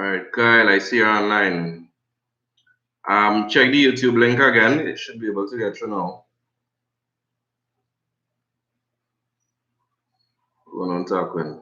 Alright, Kyle, I see you're online. Check the YouTube link again. It should be able to get you now. Going on talking.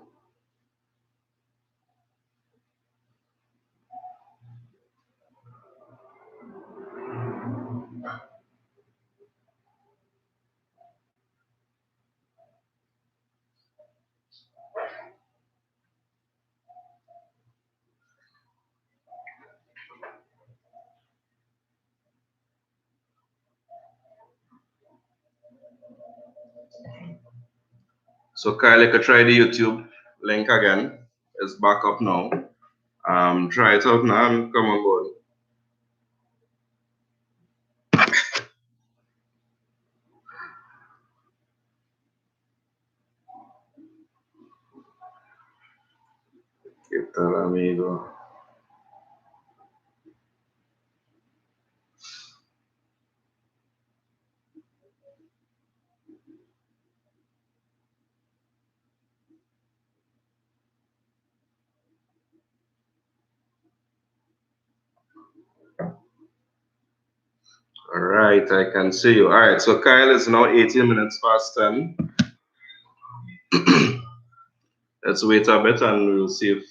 So Kyle, you could try the YouTube link again. It's back up now. Try it out now and come on board. ¿Qué tal, amigo? All right, I can see you. All right, so Kyle is now 18 minutes past 10. Let's wait a bit and we'll see if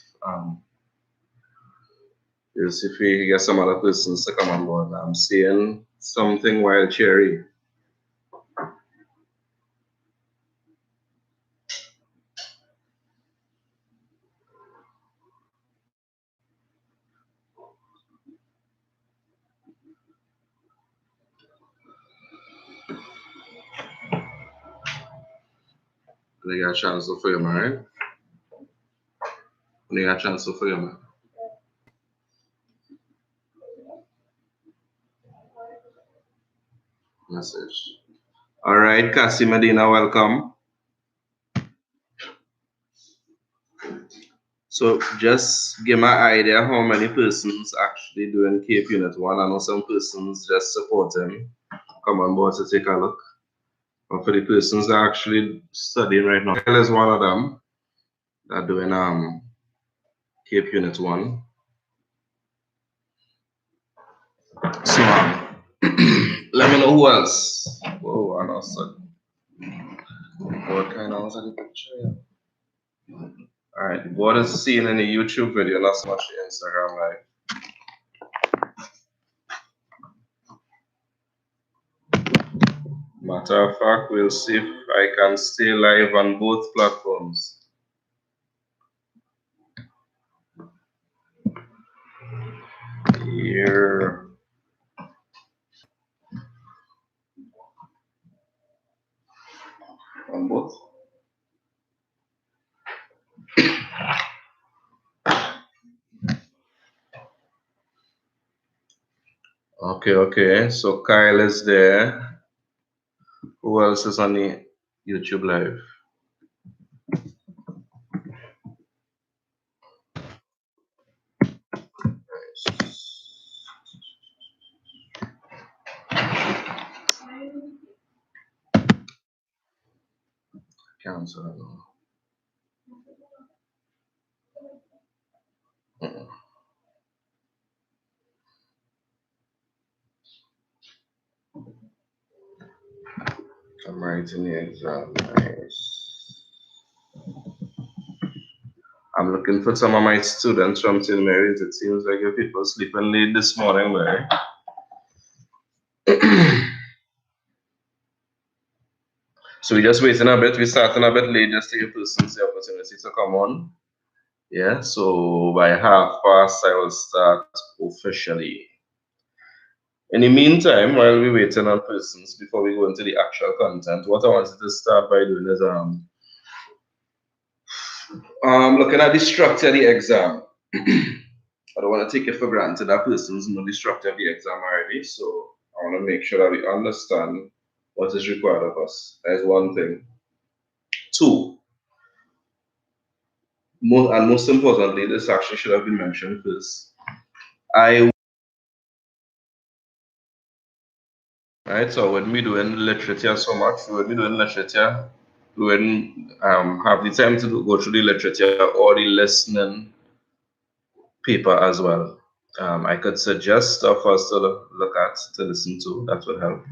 we get some other persons to come on board. I'm seeing something wild cherry. When you got a chance to film, right? When you got a chance to film. Message. All right, Cassie Medina, welcome. So just give my idea how many persons actually doing Cape Unit 1. I know some persons just supporting. Come on board to take a look. And for the persons that are actually studying right now, Kyle is one of them that are doing Cape Unit 1. So let me know who else. Whoa, I know what kind of was the picture? Alright, what is seen in the YouTube video, not so much the Instagram live. Matter of fact, we'll see if I can stay live on both platforms. Here. On both. Okay. So Kyle is there. Who else is on the YouTube live? Cancel. I'm writing the exam. Nice. I'm looking for some of my students from St. Mary's. It seems like your people sleeping late this morning, right? So we're just waiting a bit. We're starting a bit late just to give persons the opportunity to come on. Yeah, so by past, I will start officially. In the meantime, while we're waiting on persons before we go into the actual content, what I wanted to start by doing is looking at the structure of the exam. I don't want to take it for granted that persons know the structure of the exam already, so I want to make sure that we understand what is required of us. That is one thing. Two, most importantly, this actually should have been mentioned first. Right, so when we doing literature so much, when we doing literature, we wouldn't have the time to go through the literature or the listening paper as well. I could suggest stuff for us to look at, to listen to, that would help.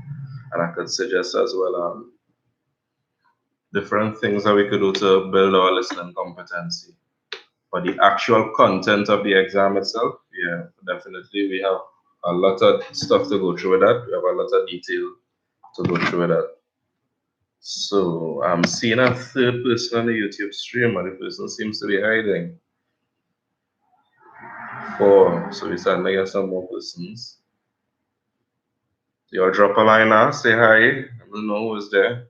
And I could suggest as well different things that we could do to build our listening competency. But the actual content of the exam itself, yeah, definitely we have a lot of stuff to go through with that. We have a lot of detail to go through with that. So I'm seeing a third person on the YouTube stream, and the person seems to be hiding. 4. So we starting to get some more persons. You'll drop a line now, say hi. I don't know who's there.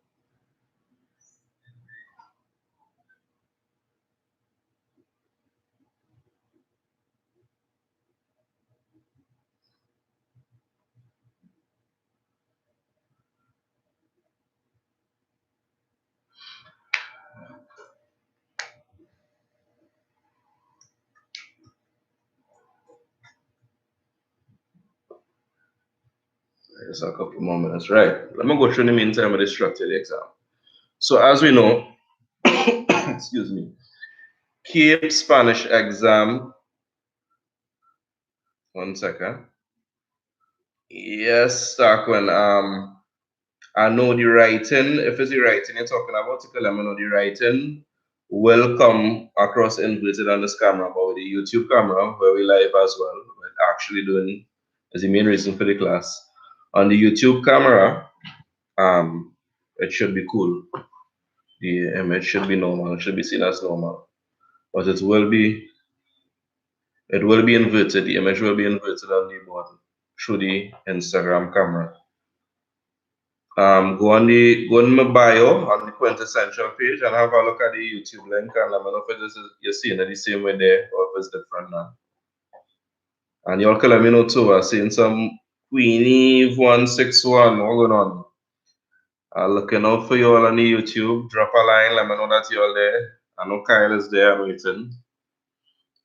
Just a couple more minutes. Right. Let me go through in the meantime with the structure of the exam. So as we know, excuse me, Cape Spanish exam. 1 second. Yes, Starkwen. I know the writing. If it's the writing you're talking about, let me know the writing will come across inverted on this camera, but with the YouTube camera, where we live as well, we're actually doing is the main reason for the class. On the YouTube camera, it should be cool. The image should be normal, it should be seen as normal. But it will be inverted, the image will be inverted on the board through the Instagram camera. Go on my bio on the quintessential page and have a look at the YouTube link and let me know if you're seeing it the same way there or if it's different now. And y'all can let me know too. I've seen some Queenie 161. What's going on? Looking out for you all on the YouTube. Drop a line, let me know that you're there. I know Kyle is there waiting.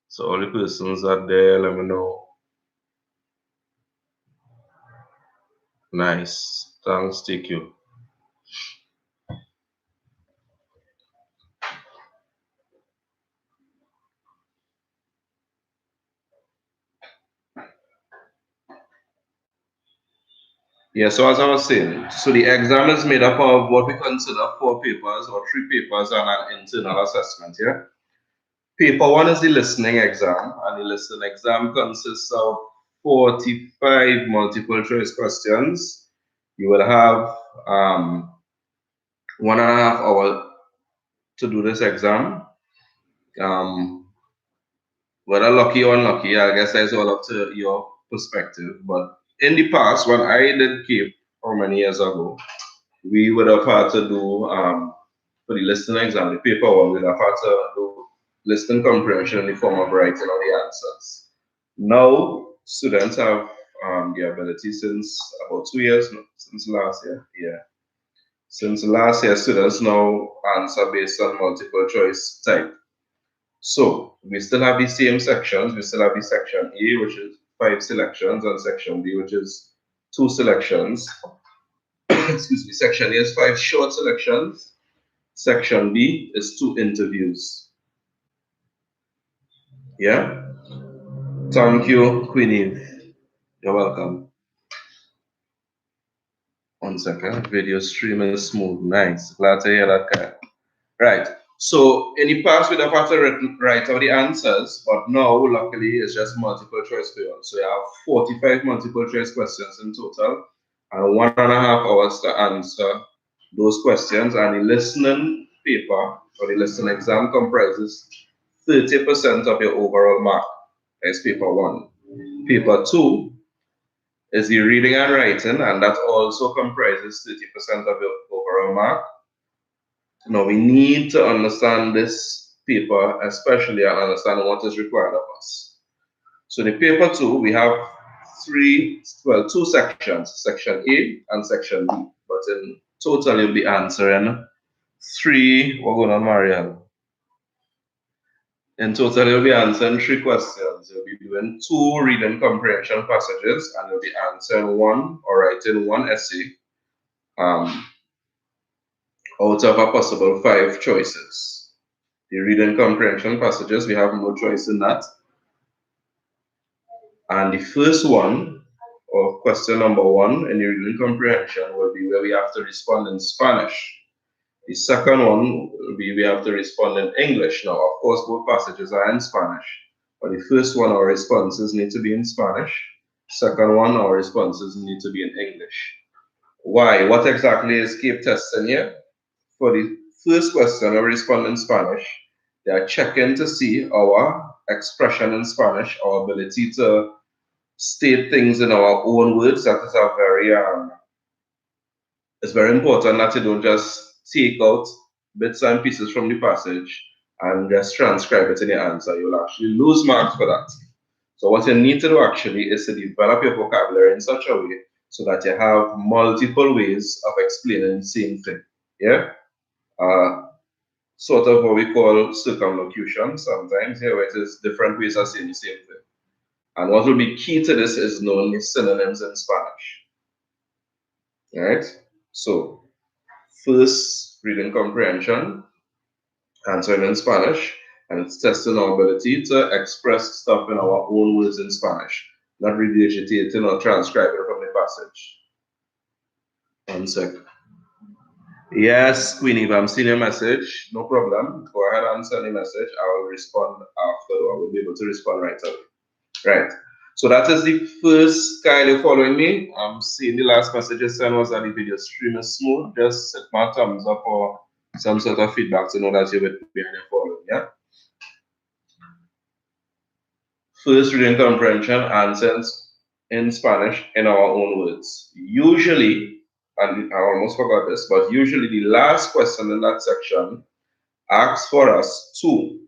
So all the persons are there, let me know. Nice. Thanks, TQ. Yeah, so as I was saying, so the exam is made up of what we consider 4 papers or 3 papers and an internal assessment, yeah? Paper 1 is the listening exam, and the listening exam consists of 45 multiple choice questions. You will have 1.5 hours to do this exam. Whether lucky or unlucky, I guess that's all up to your perspective. But in the past, when I did keep, how many years ago, we would have had to do for the listening exam, the paper 1, we'd have had to do listening comprehension in the form of writing all the answers. Now, students have the ability since about 2 years, since last year, yeah. Since last year, students now answer based on multiple choice type. So we still have the same sections. We still have the section A, which is 5 selections, and section B, which is 2 selections. Excuse me. Section A is 5 short selections. Section B is 2 interviews. Yeah. Thank you, Queenie. You're welcome. 1 second. Video stream is smooth. Nice. Glad to hear that, Kyle. Right. So in the past, we'd have had to write out the answers, but now, luckily, it's just multiple choice for you. So you have 45 multiple choice questions in total, and 1.5 hours to answer those questions. And the listening paper or the listening exam comprises 30% of your overall mark. That's paper 1. Paper 2 is the reading and writing, and that also comprises 30% of your overall mark. Now we need to understand this paper, especially and understand what is required of us. So the paper 2, we have 2 sections, section A and section B. But in total, you'll be answering 3, what's going on, Marielle? In total, you'll be answering 3 questions. You'll be doing 2 reading comprehension passages, and you'll be answering 1 or writing 1 essay out of a possible 5 choices. The reading comprehension passages, we have no choice in that. And the first one, or question number one in the reading comprehension, will be where we have to respond in Spanish. The second one will be we have to respond in English. Now, of course, both passages are in Spanish, but the first one, our responses need to be in Spanish. Second one, our responses need to be in English. Why? What exactly is CAPE testing here? For the first question, we respond in Spanish. They are checking to see our expression in Spanish, our ability to state things in our own words. That is a very it's very important that you don't just take out bits and pieces from the passage and just transcribe it in your answer. You'll actually lose marks for that. So what you need to do actually is to develop your vocabulary in such a way so that you have multiple ways of explaining the same thing. Yeah? Uh, Sort of what we call circumlocution sometimes, here, where it is different ways of saying the same thing. And what will be key to this is knowing the synonyms in Spanish. All right? So, first, reading comprehension, answering in Spanish, and it's testing our ability to express stuff in our own words in Spanish, not regurgitating or transcribing from the passage. One sec. Yes, Queen Eve, I'm seeing your message. No problem. Go ahead and send the message. I will respond after. I will be able to respond right away. Right. So that is the first Kyle you're following me. I'm seeing the last message you sent was that the video stream is smooth. Just set my thumbs up or some sort of feedback to know that you're with me and you're following. Yeah. First reading comprehension answers in Spanish in our own words. Usually, and I almost forgot this, but usually the last question in that section asks for us to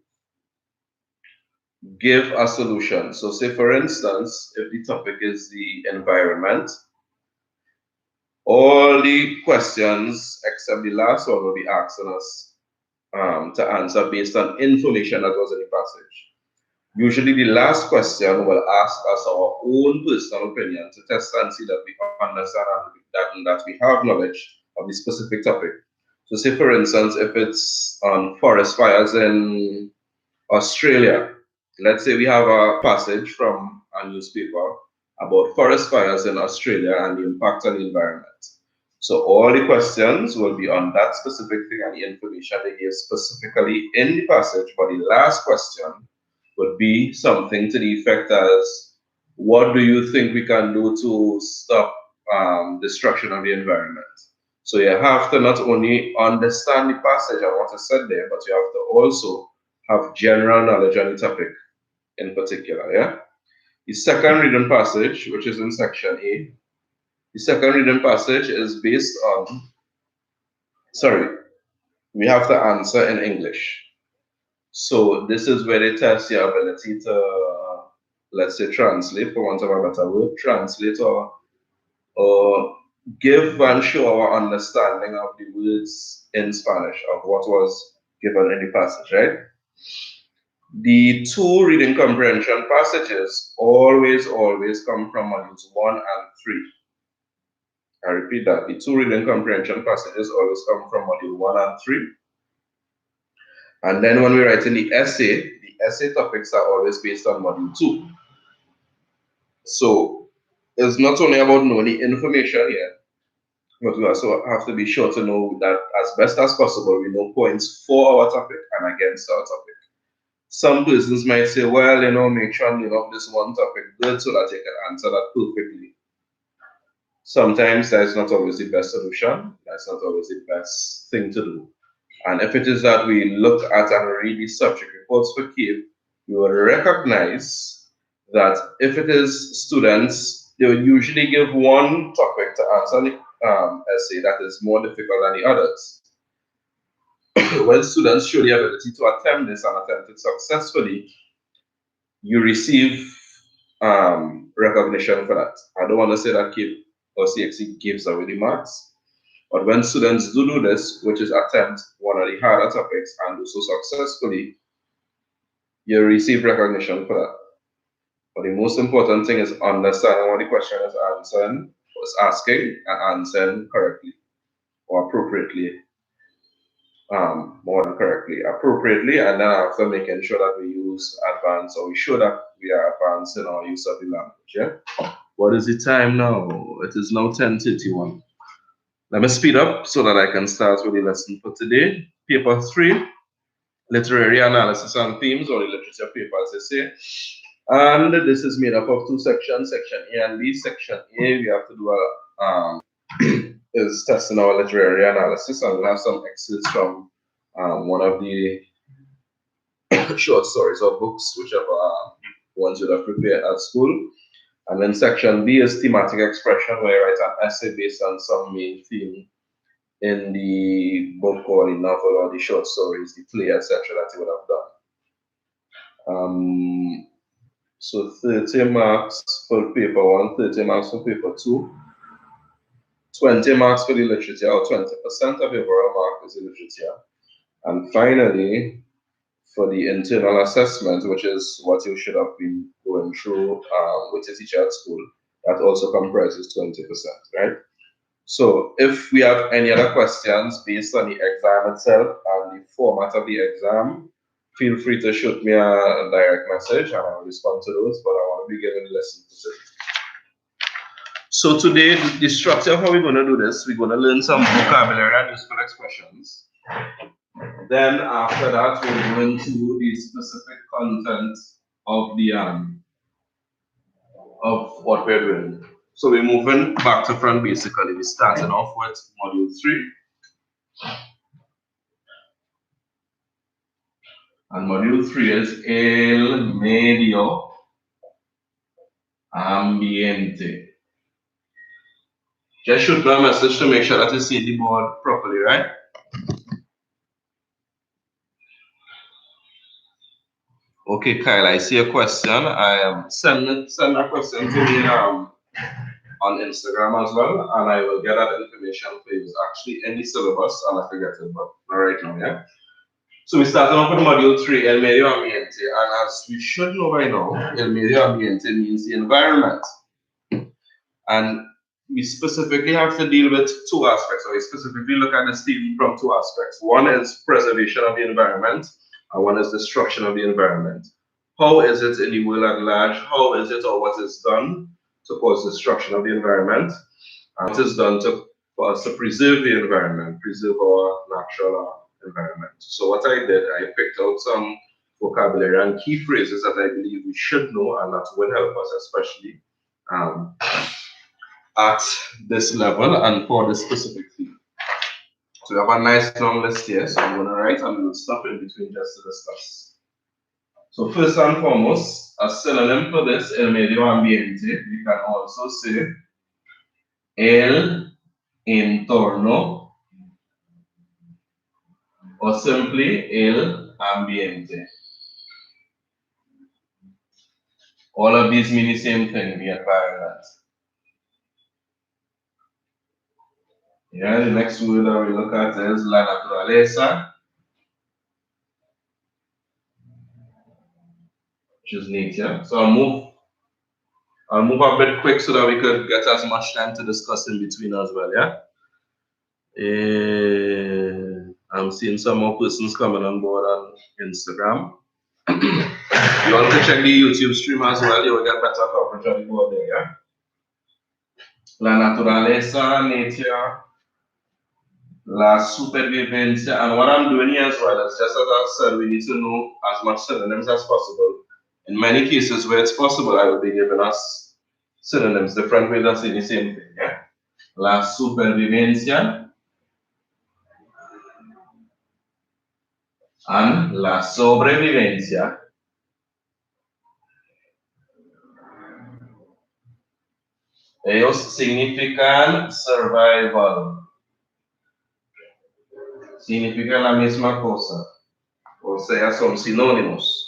give a solution. So say for instance, if the topic is the environment, all the questions except the last one will be asking us to answer based on information that was in the passage. Usually the last question will ask us our own personal opinion to test and see that we understand and that we have knowledge of the specific topic. So say for instance, if it's on forest fires in Australia, let's say we have a passage from a newspaper about forest fires in Australia and the impact on the environment. So all the questions will be on that specific thing and the information they gave specifically in the passage, but the last question would be something to the effect as, what do you think we can do to stop destruction of the environment? So you have to not only understand the passage and what is said there, but you have to also have general knowledge on the topic in particular, yeah? The second reading passage, which is in section A, the second reading passage is based on, sorry, we have to answer in English. So this is where they test your ability to, let's say, translate, for want of a better word, translate or give and show our understanding of the words in Spanish of what was given in the passage, right? The two reading comprehension passages always come from modules 1 and 3. I repeat that. The two reading comprehension passages always come from module 1 and 3. And then when we write in the essay topics are always based on module 2. So it's not only about knowing the information here, but we also have to be sure to know that as best as possible, we know points for our topic and against our topic. Some persons might say, well, make sure you know this one topic good so that you can answer that perfectly. Sometimes that's not always the best solution. That's not always the best thing to do. And if it is that we look at and read the subject reports for CAPE, you will recognize that if it is students, they will usually give one topic to answer the essay that is more difficult than the others. When students show the ability to attempt this and attempt it successfully, you receive recognition for that. I don't want to say that CAPE or CXC gives away the marks, but when students do this, which is attempt one of the harder topics and do so successfully, you receive recognition for that. But the most important thing is understanding what the question is answering, was asking, and answering correctly or appropriately. more than correctly, appropriately, and then after making sure that we use advanced, or we show that we are advanced in our use of the language. Yeah. What is the time now? It is now 10:31. Let me speed up so that I can start with the lesson for today. Paper 3, literary analysis and themes, or the literature paper, as they say. And this is made up of two sections, section A and B. Section A, we have to do is testing our literary analysis, and we'll have some excerpts from one of the short stories or books, whichever ones you have prepared at school. And then section B is thematic expression, where you write an essay based on some main theme in the book or the novel or the short stories, the play, etc., that you would have done. So 30 marks for paper 1, 30 marks for paper 2, 20 marks for the literature, or 20% of your overall mark is the literature. And finally, for the internal assessment, which is what you should have been going through with your teacher at school, that also comprises 20%, right? So if we have any other questions based on the exam itself and the format of the exam, feel free to shoot me a direct message and I'll respond to those, but I want to be giving the lesson today. So today, the structure of how we're going to do this, we're going to learn some vocabulary and useful expressions. Then after that, we'll go into the specific content of the of what we're doing. So we're moving back to front basically. We're starting off with module 3. And module 3 is el medio ambiente. Just shoot me a message to make sure that you see the board properly, right? Okay, Kyle, I see a question. I am send a question to me on Instagram as well, and I will get that information for you. It's actually in the syllabus, and I forget it, but not right now, yeah. So we started off with module 3, el medio ambiente, and as we should know by now, el medio ambiente means the environment. And we specifically have to deal with two aspects, or we specifically look at this theme from two aspects. One is preservation of the environment, and one is destruction of the environment. How is it in the world at large? How is it, or what is done to cause destruction of the environment? And what is done for us to preserve the environment, preserve our natural environment? So what I did, I picked out some vocabulary and key phrases that I believe we should know and that will help us, especially at this level and for this specific theme. So we have a nice long list here, so I'm going to write and we'll stop in between just to discuss. So first and foremost, a synonym for this, el medio ambiente, we can also say el entorno or simply el ambiente. All of these mean the same thing, the environment. Yeah, the next word that we look at is la naturaleza, which is nature. So I'll move a bit quick so that we could get as much time to discuss in between as well, yeah? I'm seeing some more persons coming on board on Instagram. You want to check the YouTube stream as well, you will get better coverage of the board there, yeah? La naturaleza, nature, la supervivencia, and what I'm doing here as well is just as I said, we need to know as much synonyms as possible. In many cases where it's possible, I will be giving us synonyms, different ways of saying the same thing, yeah? La supervivencia and la sobrevivencia. Ellos significan survival. Significan la misma cosa. O sea, son sinónimos.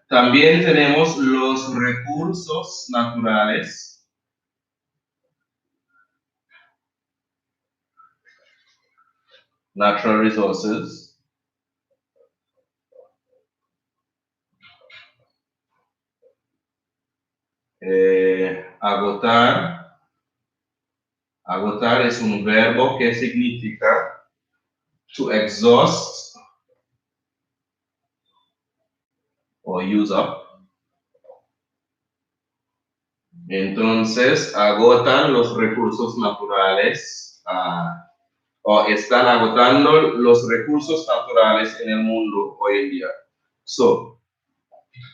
También tenemos los recursos naturales. Natural resources. Agotar. Agotar es un verbo que significa to exhaust or use up. Entonces, agotan los recursos naturales o están agotando los recursos naturales en el mundo hoy en día. So,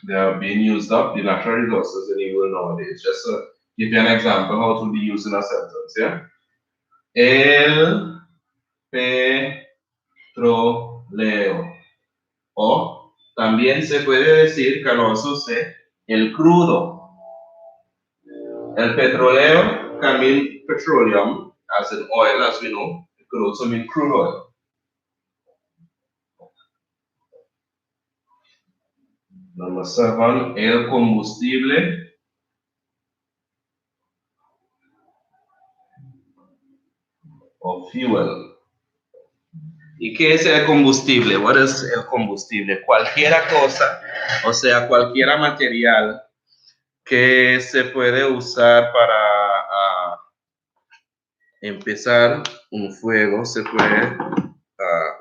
they are being used up, the natural resources in the world nowadays. Just to give you an example how to be used in a sentence, yeah? El petróleo. O también se puede decir, can also say, el crudo. El petróleo can mean petroleum, as in oil, as we know. It could also mean crude oil. Number 7, el combustible. O fuel. ¿Y qué es el combustible? What is el combustible? Cualquiera cosa, o sea, cualquiera material que se puede usar para empezar un fuego, se puede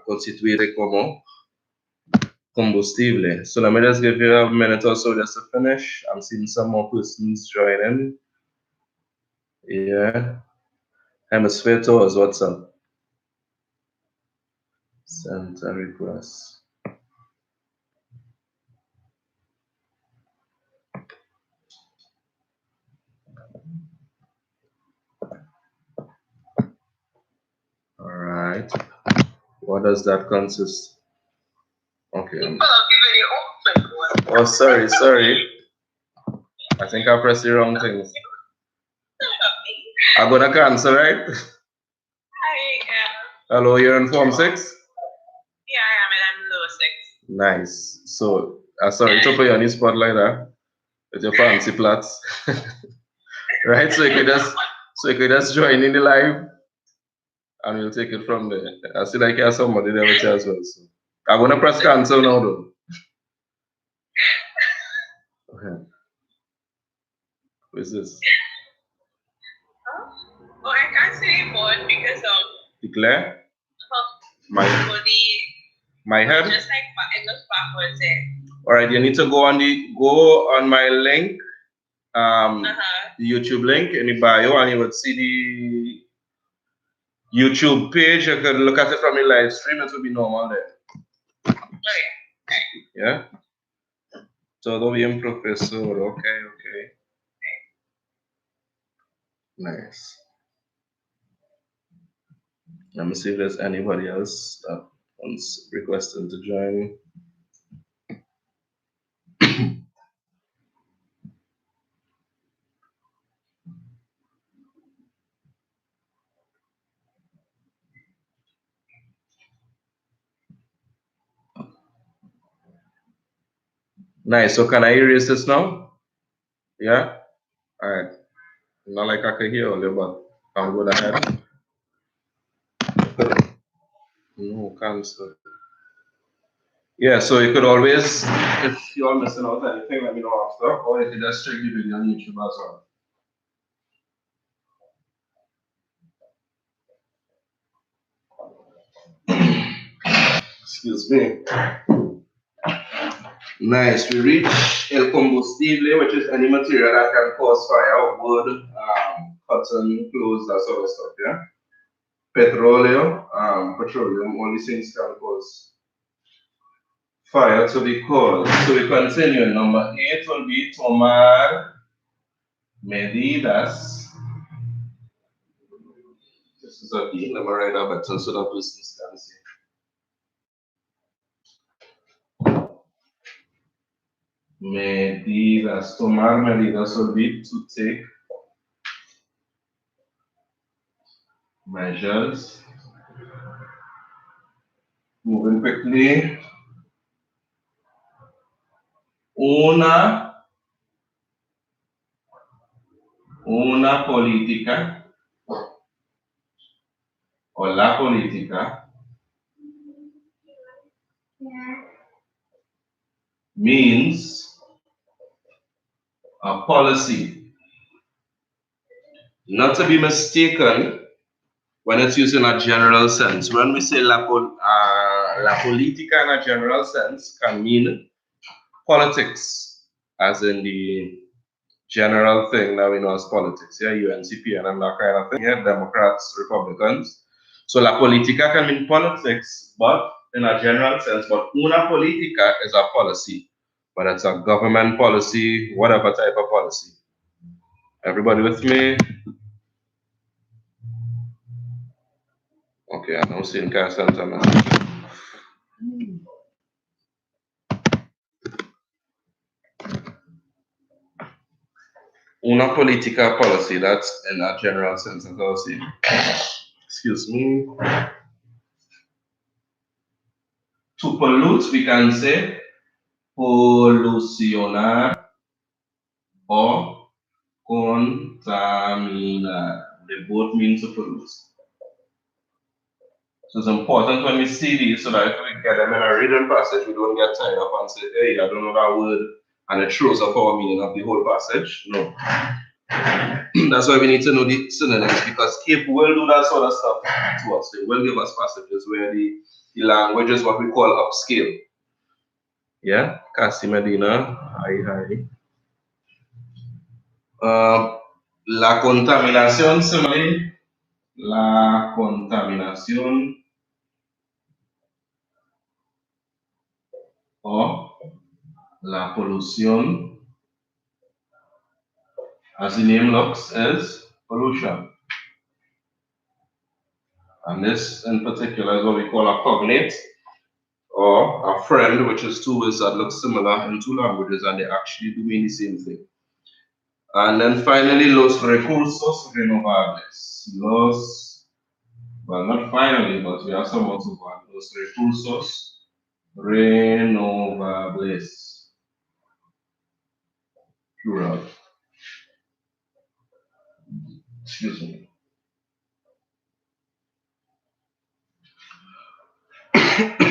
constituir como combustible. So let me just give you a minute or so just to finish. I'm seeing some more persons joining. Yeah. Hemisphere tours, what's up? Send a request. All right. What does that consist? Okay. Oh, sorry. I think I pressed the wrong thing. I'm gonna cancel, right? Hello, you're in Form 6? Yeah, I am, and I'm low 6. Nice. So, sorry to put you on the spot like that with your fancy plots. Right? So you could just join in the live and we'll take it from there. I see like you have somebody there with you as well. So I'm gonna press cancel now though. Okay. Who is this? Oh, I can't say more because Declare? My head? Just like it looks backwards there. Alright, you need to go on my link, the YouTube link in the bio, and you would see the YouTube page. You could look at it from the live stream, it will be normal there. Okay. Yeah? Todo bien, profesor. Okay. Nice. Let me see if there's anybody else that wants requesting to join. Nice. So can I erase this now? Yeah? Alright. Not like I can hear all you, but I'm going ahead. No, cancel. Yeah, so you could always, if you're missing out anything, let me know after, or you could just check the video on YouTube as well. Excuse me. Nice. We reach el combustible, which is any material that can cause fire, wood, cotton, clothes, that sort of stuff, yeah? Petroleum, all these things can cause fire to be caused. So we continue. Number 8 will be tomar medidas. This is a D. Let me write that button so that persons can see. Medidas. Tomar medidas will be to take measures. Moving quickly. Una política o la política means a policy, not to be mistaken when it's used in a general sense. When we say la politica in a general sense can mean politics, as in the general thing that we know as politics, yeah, UNCP and that kind of thing, yeah, Democrats, Republicans. So la politica can mean politics, but in a general sense, but una politica is a policy, but it's a government policy, whatever type of policy. Everybody with me? Okay, I'm seeing Cassandra now. Una politica policy, that's in a general sense of policy. Excuse me. To pollute, we can say polucionar or contaminar. They both mean to pollute. So it's important when we see these so that if we get them in a reading passage, we don't get tied up and say, hey, I don't know that word, and it throws up our meaning of the whole passage. No. That's why we need to know the synonyms, because Cape will do that sort of stuff to us. They will give us passages where the language is what we call upscale. Yeah, Cassie Medina, hi. La contaminación, similarly, la contaminación o la polución, as the name looks, is pollution. And this in particular is what we call a cognate or a friend, which is two words that look similar in two languages and they actually do mean the same thing. And then finally, los recursos renovables. Well, not finally, but we have some more to go. Los recursos renovables. Plural. Excuse me.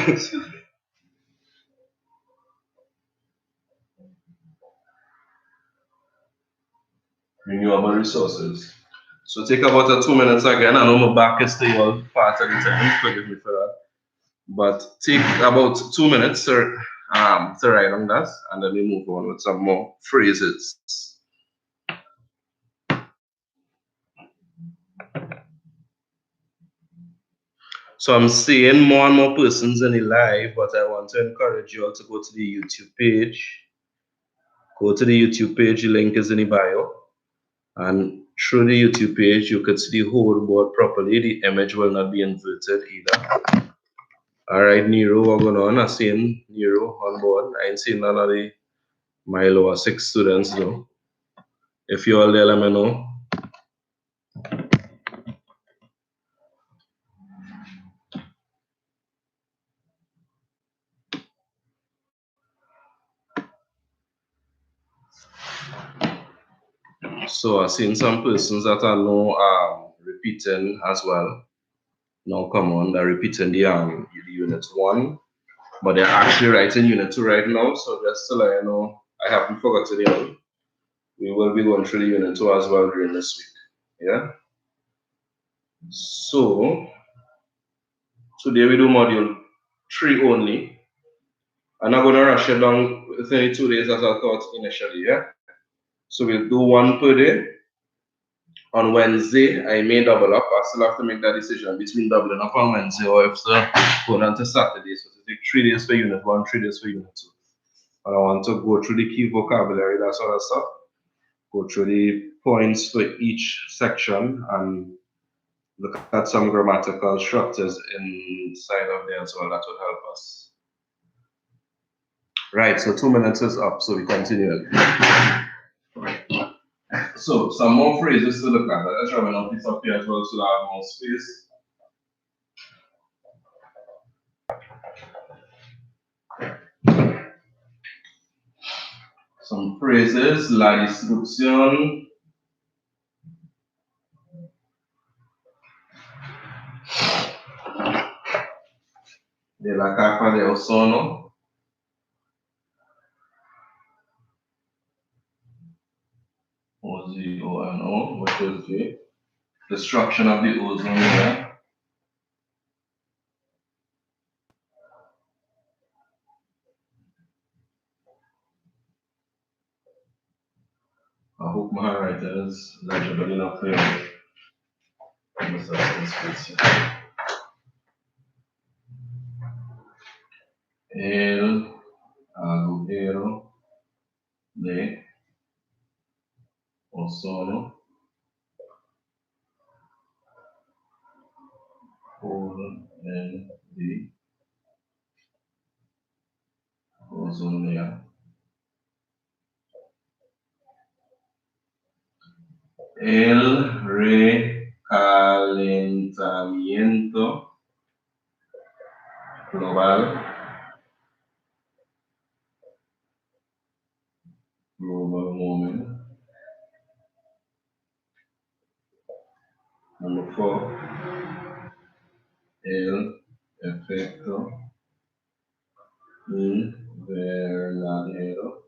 Excuse me. Renewable resources. So take about 2 minutes again. I know my back is still part of the time. Forgive me for that. But take about 2 minutes to write on that, and then we move on with some more phrases. So I'm seeing more and more persons in the live, but I want to encourage you all to go to the YouTube page. Go to the YouTube page, the link is in the bio. And through the YouTube page, you could see the whole board properly. The image will not be inverted either. All right, Nero, what's going on? I'm seeing Nero on board. I ain't seen none of my lower 6 students though. If you all there, let me know. So I've seen some persons that are now repeating as well. Now come on, they're repeating the unit 1, but they're actually writing unit 2 right now. So just to let you know, I haven't forgotten the other. We will be going through the unit 2 as well during this week. Yeah. So today we do module 3 only. I'm not going to rush it down within 2 days as I thought initially. Yeah. So we'll do 1 per day. On Wednesday, I may double up. I still have to make that decision between doubling up on Wednesday or if going on to Saturday. So to take 3 days for unit 1, 3 days for unit 2. And I want to go through the key vocabulary, that sort of stuff. Go through the points for each section and look at some grammatical structures inside of there as well. That would help us. Right, so 2 minutes is up, so we continue. So some more phrases to look at. Let's try and piece up here as well so that I have more space. Some phrases, la distribución de la capa de ozono. O-Z-O-N-O, which is the destruction of the ozone layer. I hope my handwriting is legible enough for you. El agujero de ozono hole in the ozone layer. El recalentamiento global, global warming. Number 4, el efecto invernadero.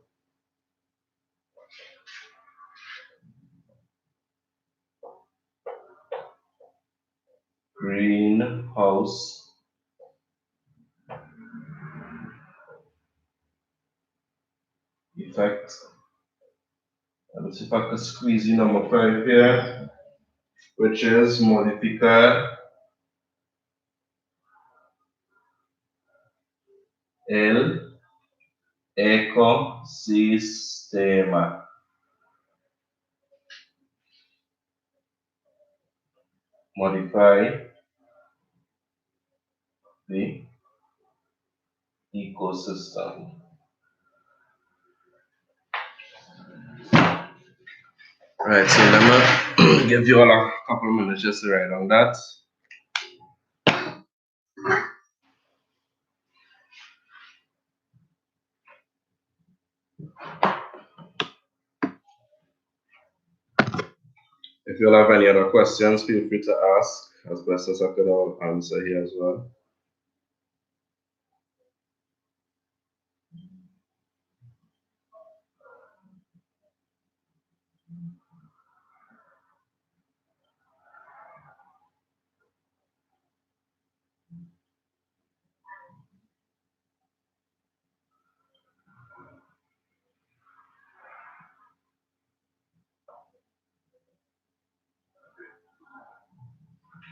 Greenhouse effect. Let's see if I can squeeze in number 5 here, which is modificar el ecosistema. Modify the ecosystem. Right, so let me give you all a couple minutes just to write on that. If you have any other questions, feel free to ask as best as I could answer here as well.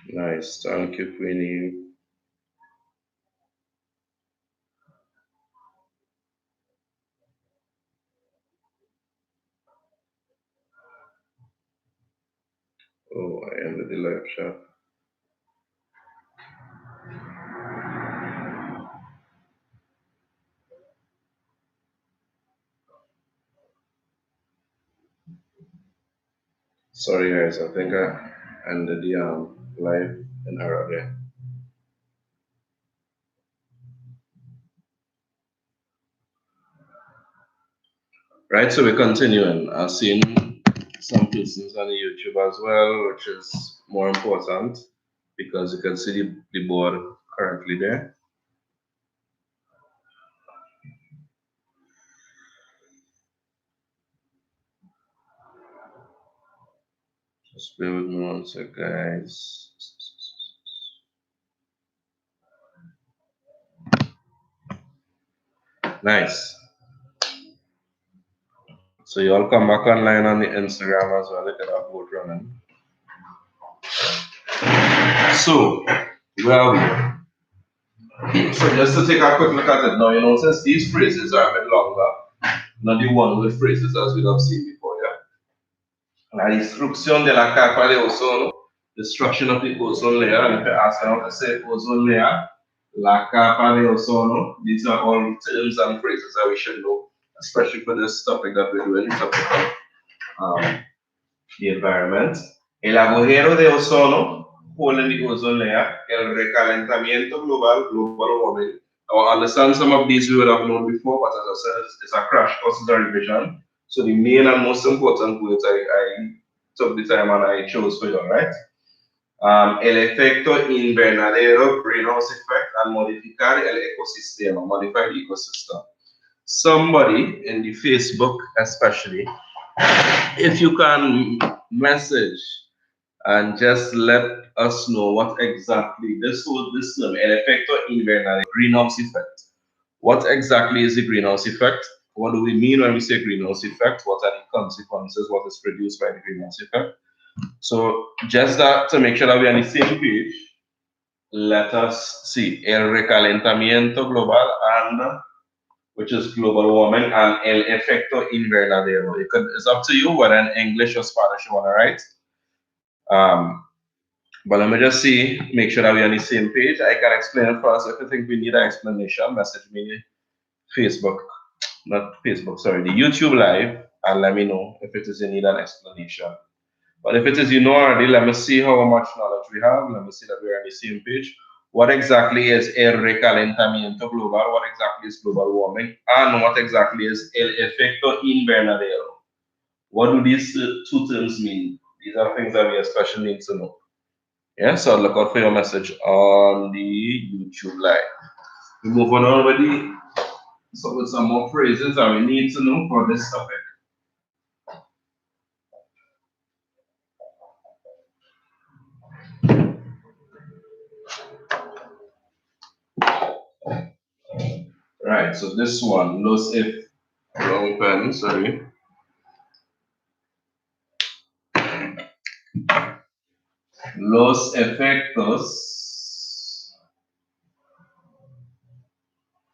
Nice, thank you, Queenie. Oh, I ended the live chat. Sorry guys, I think I ended the live in error there. Right, so we're continuing. I've seen some persons on the YouTube as well, which is more important because you can see the board currently there. Just bear with me one sec, guys. Nice. So you all come back online on the Instagram as well. Look at that boat running. So, where are we? So just to take a quick look at it now, you know, since these phrases are a bit longer, not the one with phrases as we have seen before, yeah? La destrucción de la capa de ozono, destruction of the ozone layer, and if you ask how to say ozone layer, la capa de ozono, these are all terms and phrases that we should know, especially for this topic that we're doing, topic of the environment. El agujero de ozono, hole in the ozone layer, el recalentamiento global, global warming. I understand some of these we would have known before, but as I said, it's a crash course, it's a revision. So the main and most important words I took the time and I chose for you, right? El efecto invernadero, greenhouse effect, and modificar el ecosistema, modify the ecosystem. Somebody in the Facebook, especially, if you can message and just let us know what exactly this term, el efecto invernadero, greenhouse effect. What exactly is the greenhouse effect? What do we mean when we say greenhouse effect? What are the consequences? What is produced by the greenhouse effect? So just that to make sure that we're on the same page, let us see el recalentamiento global and which is global warming and el efecto invernadero. It's up to you whether in English or Spanish you want to write. But let me just see, make sure that we're on the same page. I can explain it first. If you think we need an explanation, message me Facebook, not Facebook, sorry, the YouTube live, and let me know if it is in need an explanation. But if it is you know already, let me see how much knowledge we have. Let me see that we're on the same page. What exactly is el recalentamiento global? What exactly is global warming? And what exactly is el efecto invernadero? What do these two terms mean? These are things that we especially need to know. Yeah, so look out for your message on the YouTube live. We move on already. So with some more phrases that we need to know for this topic. Right, so this one, wrong pen, sorry. Los efectos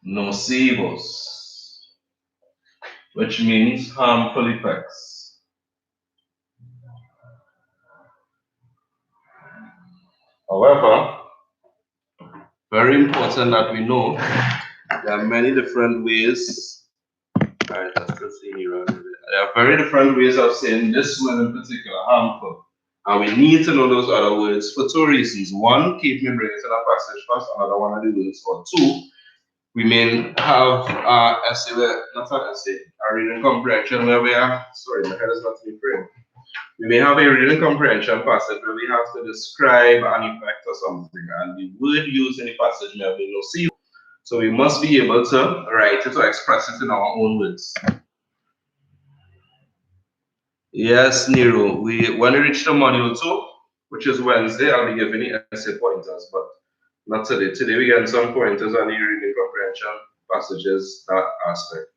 nocivos, which means harmful effects. However, very important that we know there are many different ways. Alright, that's the thing here. There are very different ways of saying this word in particular, harmful. And we need to know those other words for two reasons. One, keep me bringing to the passage first, another one of the words. Or two, we may have essay, not an essay, a reading comprehension where we are, sorry, my head is not in frame. We may have a reading comprehension passage where we have to describe an effect or something, and the word used in the passage may be nocebo. So we must be able to write it or express it in our own words. Yes, Nero. When we reach the module 2, which is Wednesday, I'll be giving you essay pointers, but not today. Today we get some pointers on the reading comprehension passages, that aspect.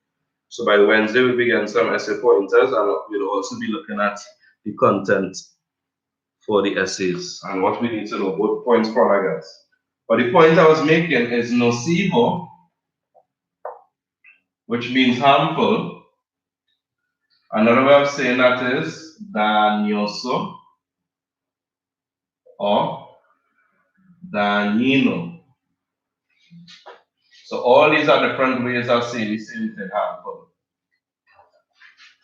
So by Wednesday we'll be getting some essay pointers, and we'll also be looking at the content for the essays and what we need to know, both points for guys. But the point I was making is nocivo, which means harmful. Another way of saying that is dañoso or dañino. So all these are different ways of saying the same thing, harmful.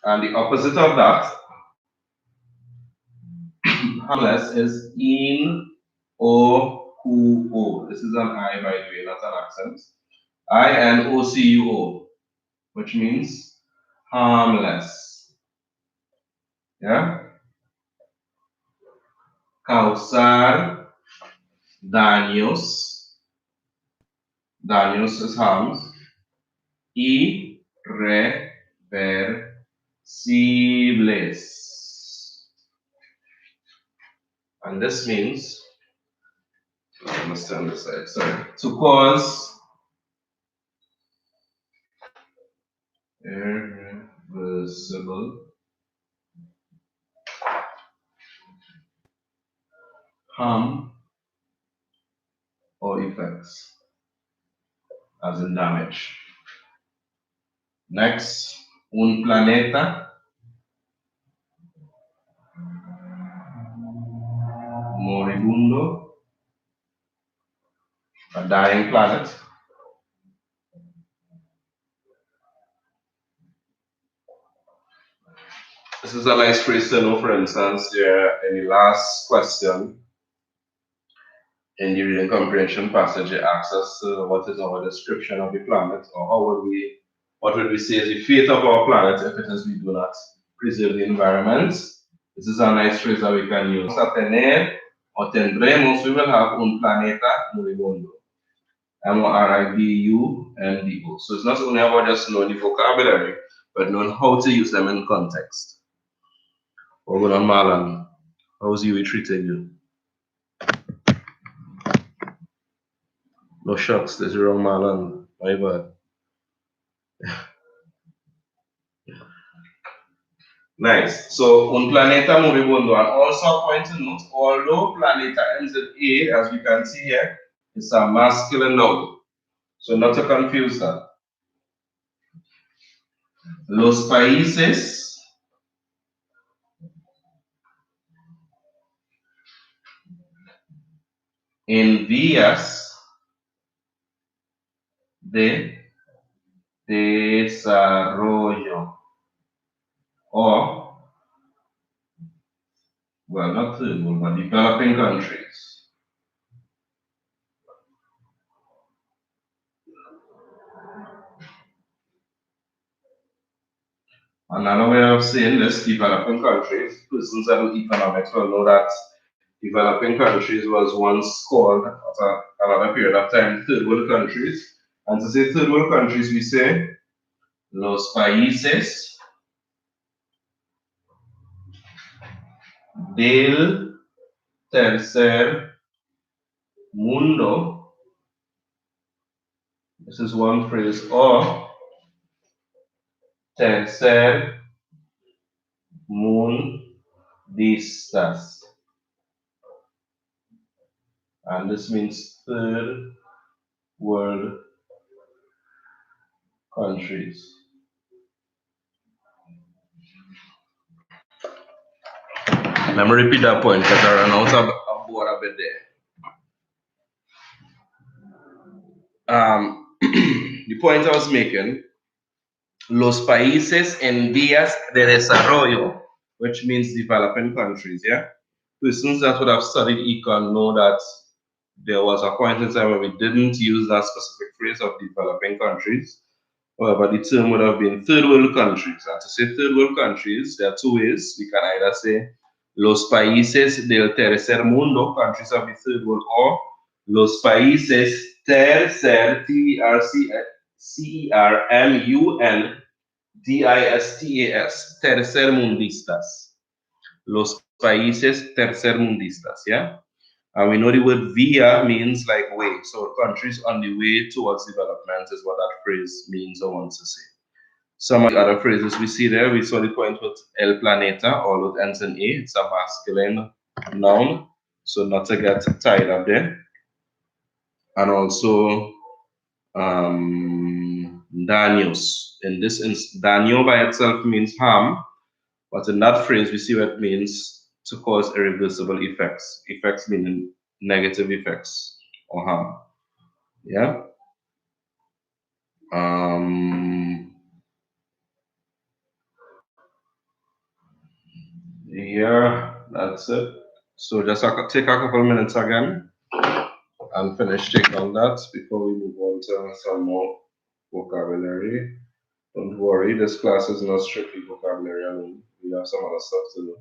And the opposite of that, harmless, is inocuo. This is an I, by the way, not an accent. inocuo, which means harmless. Yeah? Causar daños. Daños is harms. Irreversibles. And this means, I must turn this side, sorry, to cause irreversible harm or effects, as in damage. Next, un planeta moribundo, a dying planet. This is a nice phrase to know, for instance, here in the last question in the reading comprehension passage, it asks us what is our description of the planet, or what would we say is the fate of our planet if it is we do not preserve the environment. This is a nice phrase that we can use. A tener o tendremos, we will have un planeta moribundo. M-O-R-I-B-U-N-D-O. So it's not only about just knowing the vocabulary, but knowing how to use them in context. Over on Marlon. How's you treating you? No shucks, there's your wrong man. My bad. Nice. So un planeta moribundo, and also a point to note, although planeta ends in A, as we can see here, it's a masculine noun. So not to confuse that. Los países en vías de desarrollo, or, well, not third world, but developing countries. Another way of saying this, developing countries, persons that do economics will know that developing countries was once called, at another period of time, third world countries. And to say third world countries, we say los países del tercer mundo. This is one phrase, or tercer mundistas. And this means third world countries. Let me repeat that point because I ran out of board a bit there. The point I was making, los países en vías de desarrollo, which means developing countries, yeah? Persons that would have studied econ know that there was a point in time where we didn't use that specific phrase of developing countries. However, the term would have been third world countries. And to say third world countries, there are two ways. We can either say los países del tercer mundo, countries of the third world, or los países tercer, tercermundistas, tercermundistas. Los países tercermundistas, yeah? And we know the word via means like way. So countries on the way towards development is what that phrase means or wants to say. Some of the other phrases we see there, we saw the point with el planeta, all with ends in A. It's a masculine noun, so not to get tied up there. And also daños. In this instance, daño by itself means harm, but in that phrase we see what it means to cause irreversible effects. Effects meaning negative effects or harm. Yeah. Yeah, that's it. So just take a couple minutes again and finish taking on that before we move on to some more vocabulary. Don't worry, this class is not strictly vocabulary alone. We have some other stuff to do.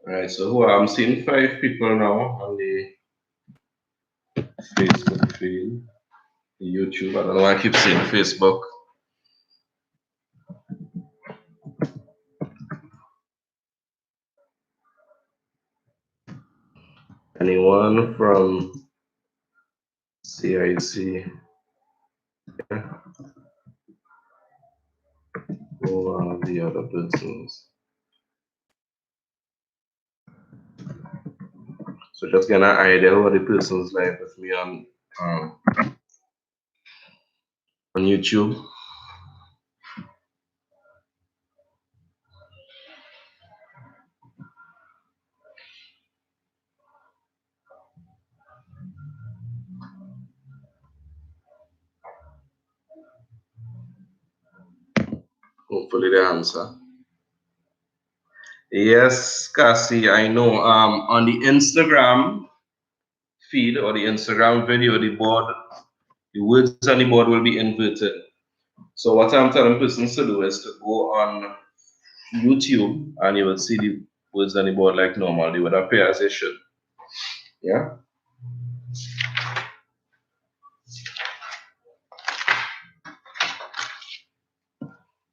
Right, so who I'm seeing 5 people now on the Facebook feed, the YouTube. I don't know why I keep saying Facebook. Anyone from CIC? Who are the other persons? So just get an idea who are the persons live with me on YouTube. Hopefully they answer. Yes, Cassie, I know. On the Instagram feed or the Instagram video, the words on the board will be inverted. So what I'm telling persons to do is to go on YouTube and you will see the words on the board like normal. They would appear as they should. Yeah.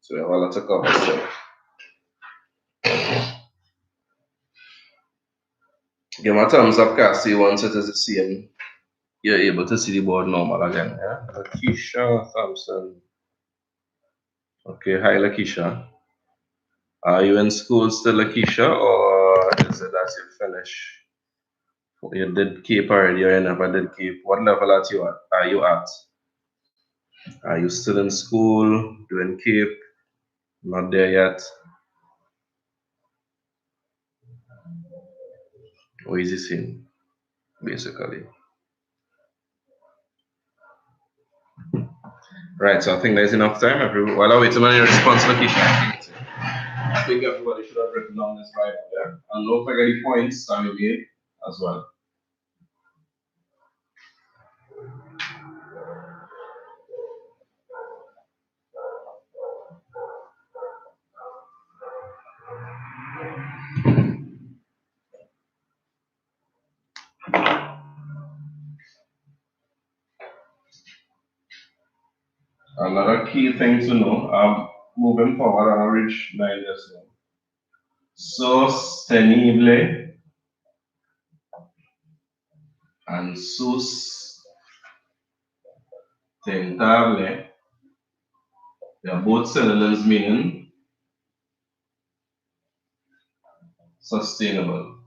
So we have a lot of cover still. Give me a thumbs up, Cassie, once it is the same. You're able to see the board normal again. Yeah. Lakeisha Thompson. Okay, hi Lakeisha. Are you in school still, Lakeisha, or is it that you finish? You did Cape already, or you never did Cape? What level are you at? Are you still in school, doing Cape? Not there yet? Or is it same, basically? Right, so I think there's enough time. While I wait on your response, Lakeisha, I think everybody should have written down this Bible there. And don't forget the points that you made as well. Another key thing to know, moving forward, I'll reach 9 years now. Sostenible and sustentable, they are both synonyms meaning sustainable.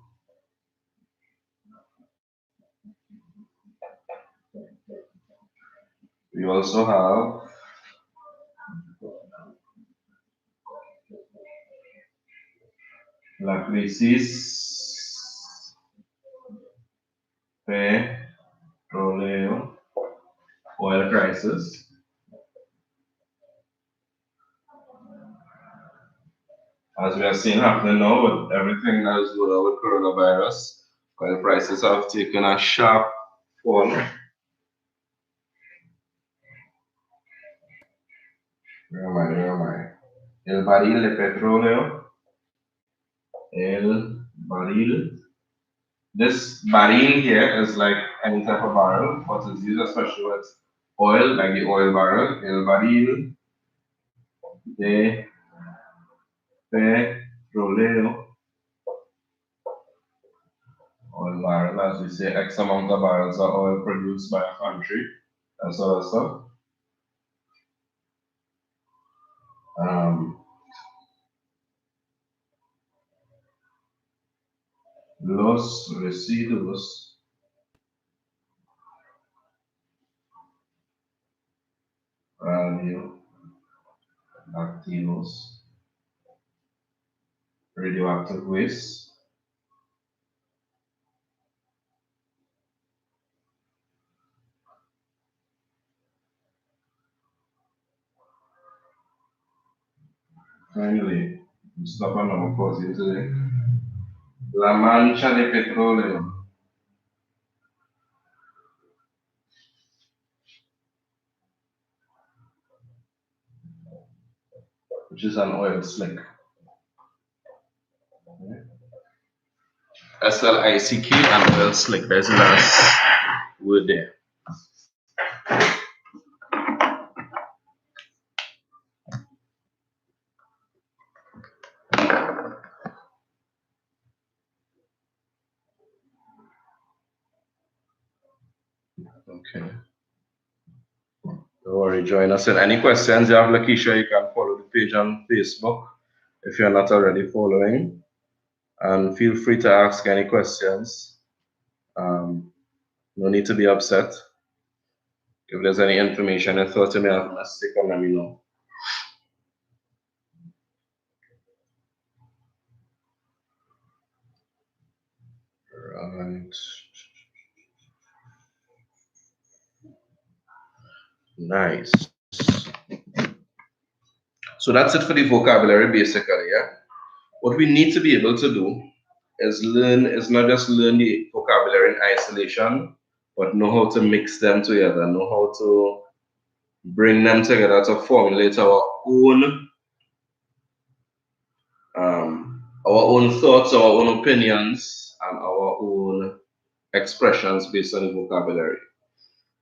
We also have la crisis petroleo, oil crisis. As we are seeing happening now with everything that is going on with coronavirus, oil prices have taken a sharp fall. Where am I? El barril de petróleo. El barril. This barril here is like any type of barrel, but it's used especially with oil, like the oil barrel. El barril de petróleo. Oil barrel, as we say, X amount of barrels of oil produced by a country. That's all that stuff. Los residuos radioactivos, radioactive waste. Finally, stop and now pause here today. La mancha de petróleo. Which is an oil slick. SLICK and oil slick. There's the last word there. Okay. Don't worry, join us. And any questions you have, Lakeisha, you can follow the page on Facebook if you're not already following. And feel free to ask any questions. No need to be upset. If there's any information you thought you may have missed, you can let me know. Right. Nice. So that's it for the vocabulary, basically, yeah? What we need to be able to do is not just learn the vocabulary in isolation, but know how to mix them together, know how to bring them together to formulate our own thoughts, our own opinions, and our own expressions based on the vocabulary.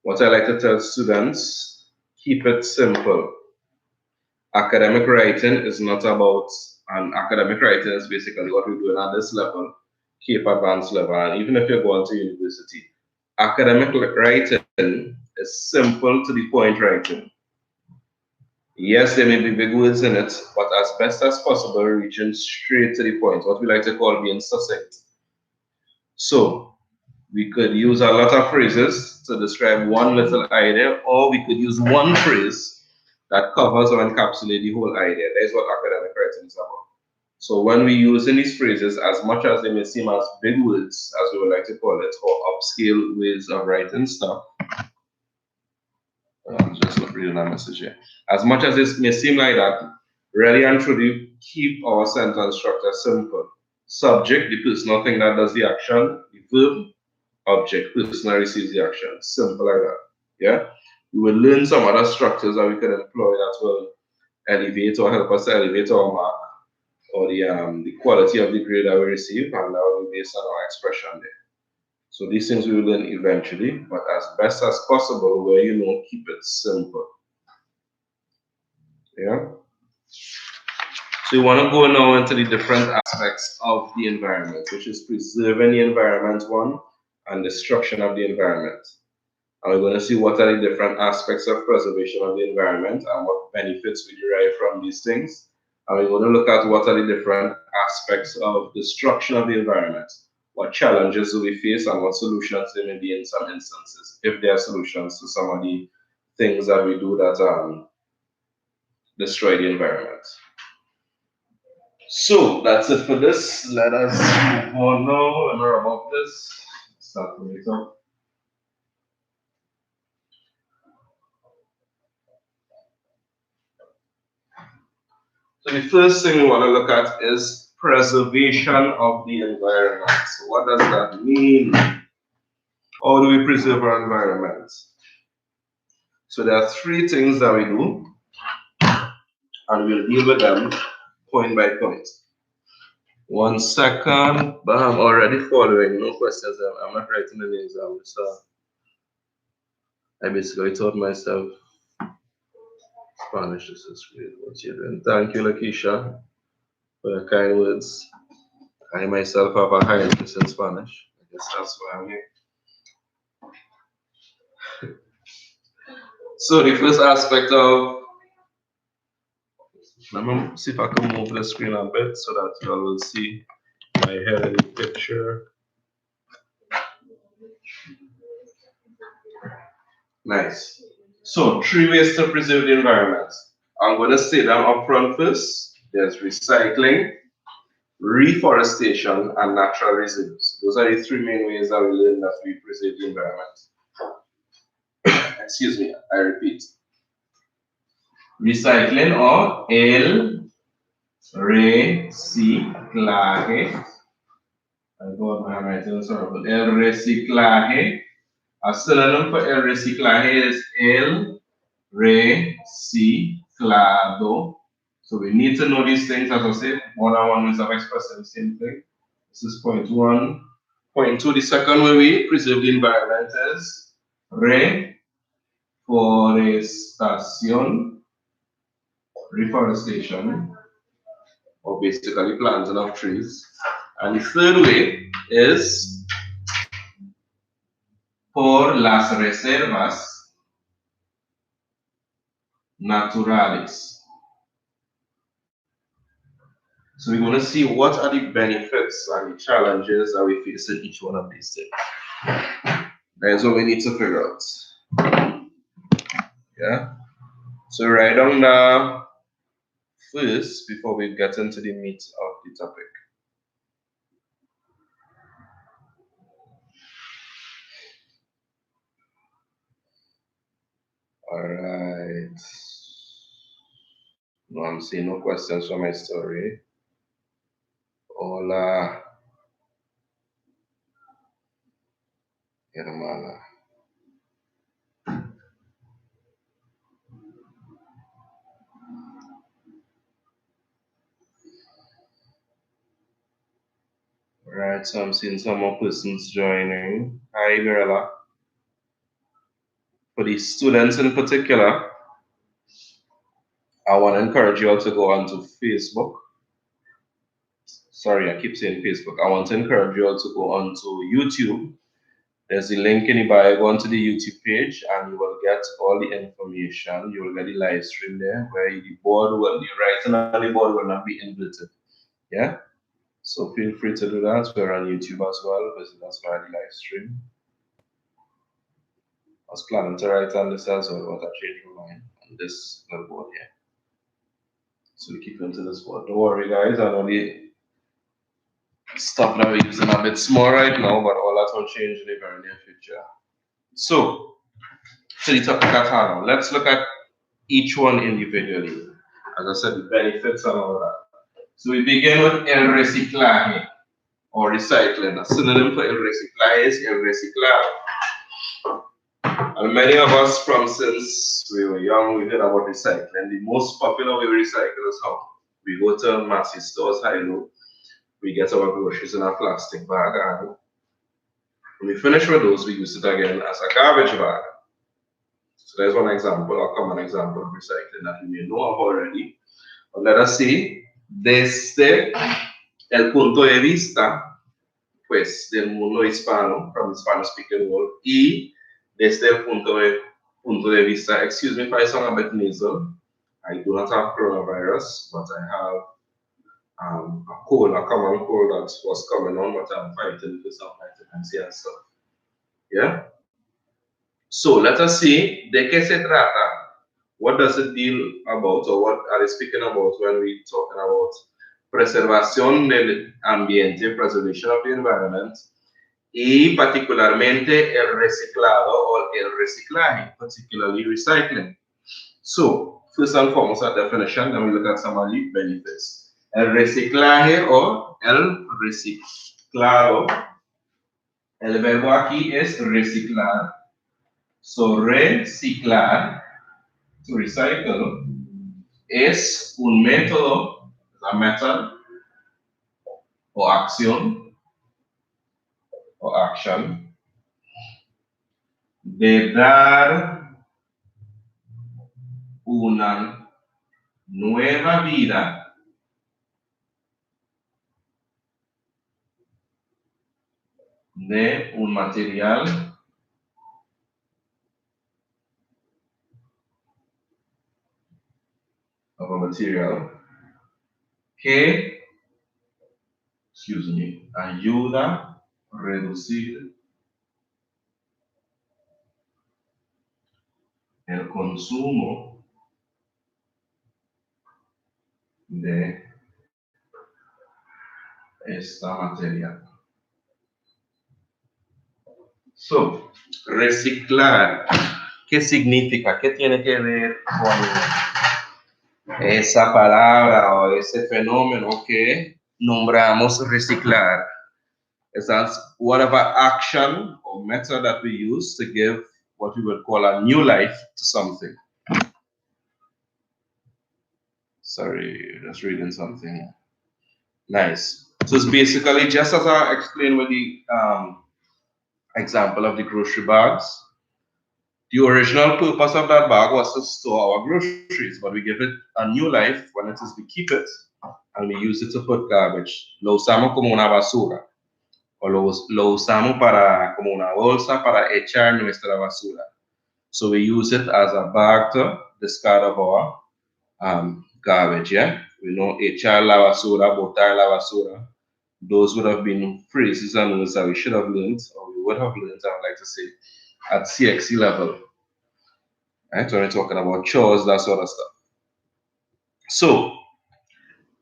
What I like to tell students, keep it simple. Academic writing is not about, and academic writing is basically what we're doing at this level, Cape Advanced level, and even if you're going to university. Academic writing is simple to the point writing. Yes, there may be big words in it, but as best as possible, reaching straight to the point, what we like to call being succinct. So, we could use a lot of phrases to describe one little idea, or we could use one phrase that covers or encapsulates the whole idea. That is what academic writing is about. So when we use in these phrases, as much as they may seem as big words, as we would like to call it, or upscale ways of writing stuff, I'm just not reading that message here. As much as it may seem like that, really and truly keep our sentence structure simple. Subject, the personal thing that does the action, the verb, object, person receives the action. Simple like that. Yeah. We will learn some other structures that we can employ that will elevate or help us to elevate our mark or the quality of the grade that we receive, and that will be based on our expression there. So these things we will learn eventually, but as best as possible, where you know, keep it simple. Yeah. So you want to go now into the different aspects of the environment, which is preserving the environment one and destruction of the environment. And we're going to see what are the different aspects of preservation of the environment and what benefits we derive from these things. And we're going to look at what are the different aspects of destruction of the environment. What challenges do we face and what solutions there may be in some instances, if there are solutions to some of the things that we do that destroy the environment. So that's it for this. Let us move on now and more about this. Start to make up. So the first thing we want to look at is preservation of the environment. So what does that mean? How do we preserve our environment? So there are three things that we do, and we'll deal with them point by point. 1 second. Bam, already following. No questions. I'm not writing the names down. So I basically taught myself Spanish. This is great. What you're doing. Thank you, Lakeisha, for your kind words. I myself have a high interest in Spanish. I guess that's why I'm here. So the first aspect of, let me see if I can move the screen a bit so that you all will see my head in the picture. Nice. So 3 ways to preserve the environment. I'm going to say them up front first. There's recycling, reforestation, and natural reserves. Those are the 3 main ways that we learn that we preserve the environment. Excuse me, I repeat. Recycling or el reciclaje. I got my handwriting, sorry, but el reciclaje. A synonym for el reciclaje is el reciclado. So we need to know these things, as I said, one-on-one ways of expressing the same thing. This is point 1. Point 2, the second way we preserve the environment is reforestation, or basically planting of trees. And the third way is por las reservas naturales. So we're going to see what are the benefits and the challenges that we face in each one of these things. That's what we need to figure out. Yeah. So write down the first before we get into the meat of the topic. All right. No, I'm seeing no questions for my story. Hola. Hermana. Right, so I'm seeing some more persons joining. Hi, Mirella. For the students in particular, I want to encourage you all to go onto Facebook. Sorry, I keep saying Facebook. I want to encourage you all to go onto YouTube. There's a link in the bio. Go onto the YouTube page and you will get all the information. You will get the live stream there where the board will be writing on the board will not be inverted. Yeah? So feel free to do that. We're on YouTube as well. Visit us via the live stream. I was planning to write on this as well, but I changed my mind on this little board here. So we keep into this board. Don't worry, guys. I know the stuff that we're using a bit small right now, but all that will change in the very near future. So, to the topic at hand, let's look at each one individually. As I said, the benefits and all that. So we begin with el reciclaje or recycling. A synonym for el reciclaje is el reciclado. And many of us, from since we were young, we heard about recycling. The most popular way we recycle is how we go to massive stores, high-low. We get our groceries in a plastic bag, and when we finish with those, we use it again as a garbage bag. So there's one example, a common example of recycling that we may know of already. But let us see, desde el punto de vista, pues, del mundo hispano, from the Spanish-speaking world, y desde el punto de vista, excuse me if I sound a bit nasal, I do not have coronavirus, but I have a cold, a common cold that was coming on, but I'm fighting with some vitamin C and stuff. Yeah? So let us see, de qué se trata? What does it deal about, or what are they speaking about when we're talking about preservación del ambiente, preservation of the environment, y particularmente el reciclado or el reciclaje, particularly recycling. So, first and foremost, a definition, then we look at some of the benefits. El reciclaje o el reciclado, el verbo aquí es reciclar. So, reciclar, to recycle, es un método, a method, o acción, o action, de dar una nueva vida de un material of a material que, excuse me, ayuda a reducir el consumo de esta materia. So, reciclar, ¿qué significa? ¿Qué tiene que ver con esa palabra o ese fenómeno que nombramos reciclar? Is that whatever action or method that we use to give what we would call a new life to something. Sorry, just reading something. Nice. So it's basically just as I explained with the example of the grocery bags. The original purpose of that bag was to store our groceries, but we give it a new life when it is we keep it and we use it to put garbage. Lo usamos como una basura. O lo usamos para, como una bolsa para echar nuestra basura. So we use it as a bag to discard of our garbage, yeah? We know echar la basura, botar la basura. Those would have been phrases and words that we should have learned, or we would have learned, I would like to say, at CXC level. Right? When we're talking about chores, that sort of stuff. So,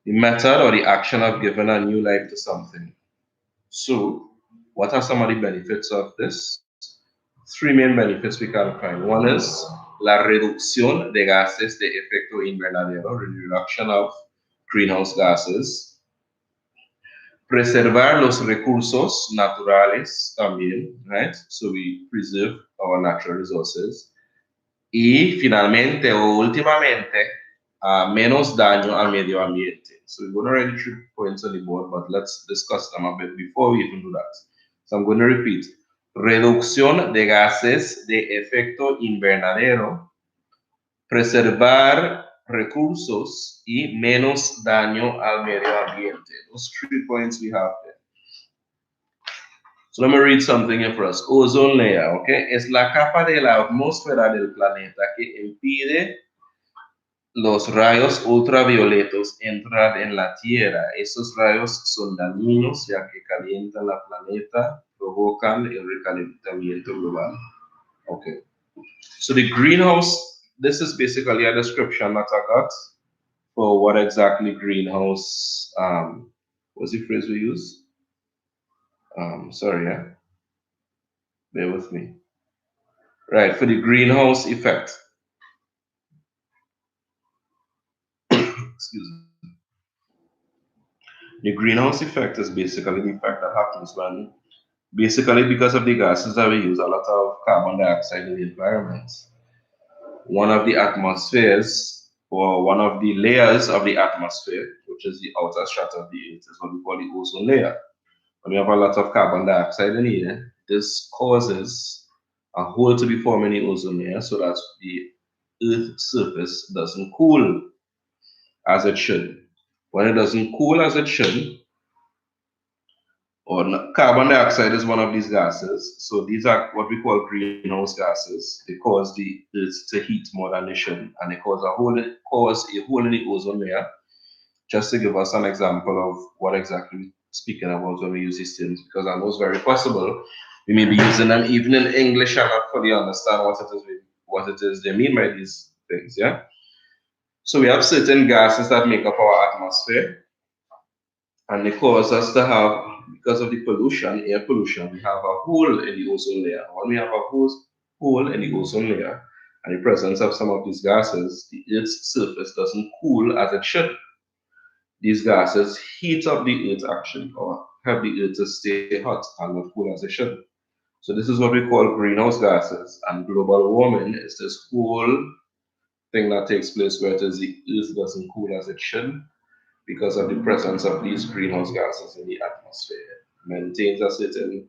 the method or the action of giving a new life to something. So, what are some of the benefits of this? Three main benefits we can find. One is la reducción de gases de efecto invernadero, the reduction of greenhouse gases. Preservar los recursos naturales también, right? So we preserve our natural resources. Y finalmente o últimamente, menos daño al medio ambiente. So we're going to write 3 points on the board, but let's discuss them a bit before we even do that. So I'm going to repeat. Reducción de gases de efecto invernadero, preservar recursos y menos daño al medio ambiente. Those 3 points we have there. So let me read something here for us. Ozone layer, okay? Es la capa de la atmósfera del planeta que impide los rayos ultravioletos entrar en la Tierra. Esos rayos son dañinos ya que calientan la planeta, provocan el recalentamiento global. Okay. So the greenhouse, this is basically a description that I got for what exactly greenhouse, what's the phrase we use? Sorry, yeah. Bear with me. Right, for the greenhouse effect. Excuse me. The greenhouse effect is basically the effect that happens when, basically because of the gases that we use, a lot of carbon dioxide in the environment. One of the atmospheres, or one of the layers of the atmosphere, which is the outer strata of the Earth, is what we call the ozone layer. When you have a lot of carbon dioxide in here, this causes a hole to be formed in the ozone layer so that the Earth's surface doesn't cool as it should. When it doesn't cool as it should, or carbon dioxide is one of these gases, so these are what we call greenhouse gases. They cause the Earth to heat more than it should, and they cause a hole in the ozone layer. Just to give us an example of what exactly we're speaking about when we use these terms, because I know it's very possible we may be using them even in English and not fully understand what it is they mean by these things, yeah? So we have certain gases that make up our atmosphere, and they cause us to have, because of the pollution, air pollution, we have a hole in the ozone layer. When we have a hole in the ozone layer, and the presence of some of these gases, the Earth's surface doesn't cool as it should. These gases heat up the Earth actually, or help the Earth to stay hot and not cool as it should. So this is what we call greenhouse gases, and global warming is this whole thing that takes place where it is the Earth doesn't cool as it should because of the presence of these greenhouse gases in the atmosphere. It maintains a certain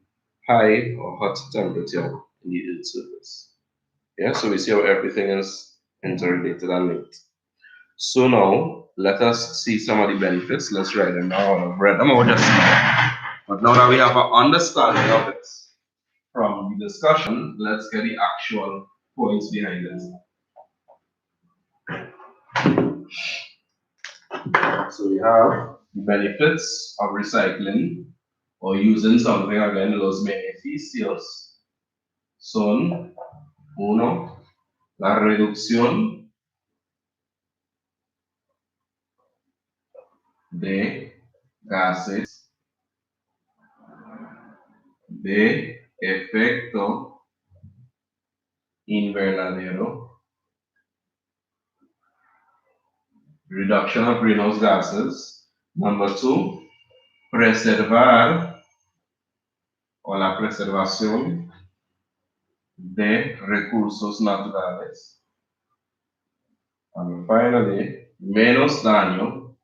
high or hot temperature in the Earth's surface. Yeah, so we see how everything is interrelated and linked. So now, let us see some of the benefits. Let's write them down. I've read them out just now. But now that we have an understanding of it from the discussion, let's get the actual points behind it. So we have the benefits of recycling or using something again, los beneficios son, uno, la reducción de gases de efecto invernadero, reduction of greenhouse gases. Number two, preservar o la preservación de recursos naturales. And finally, menos daño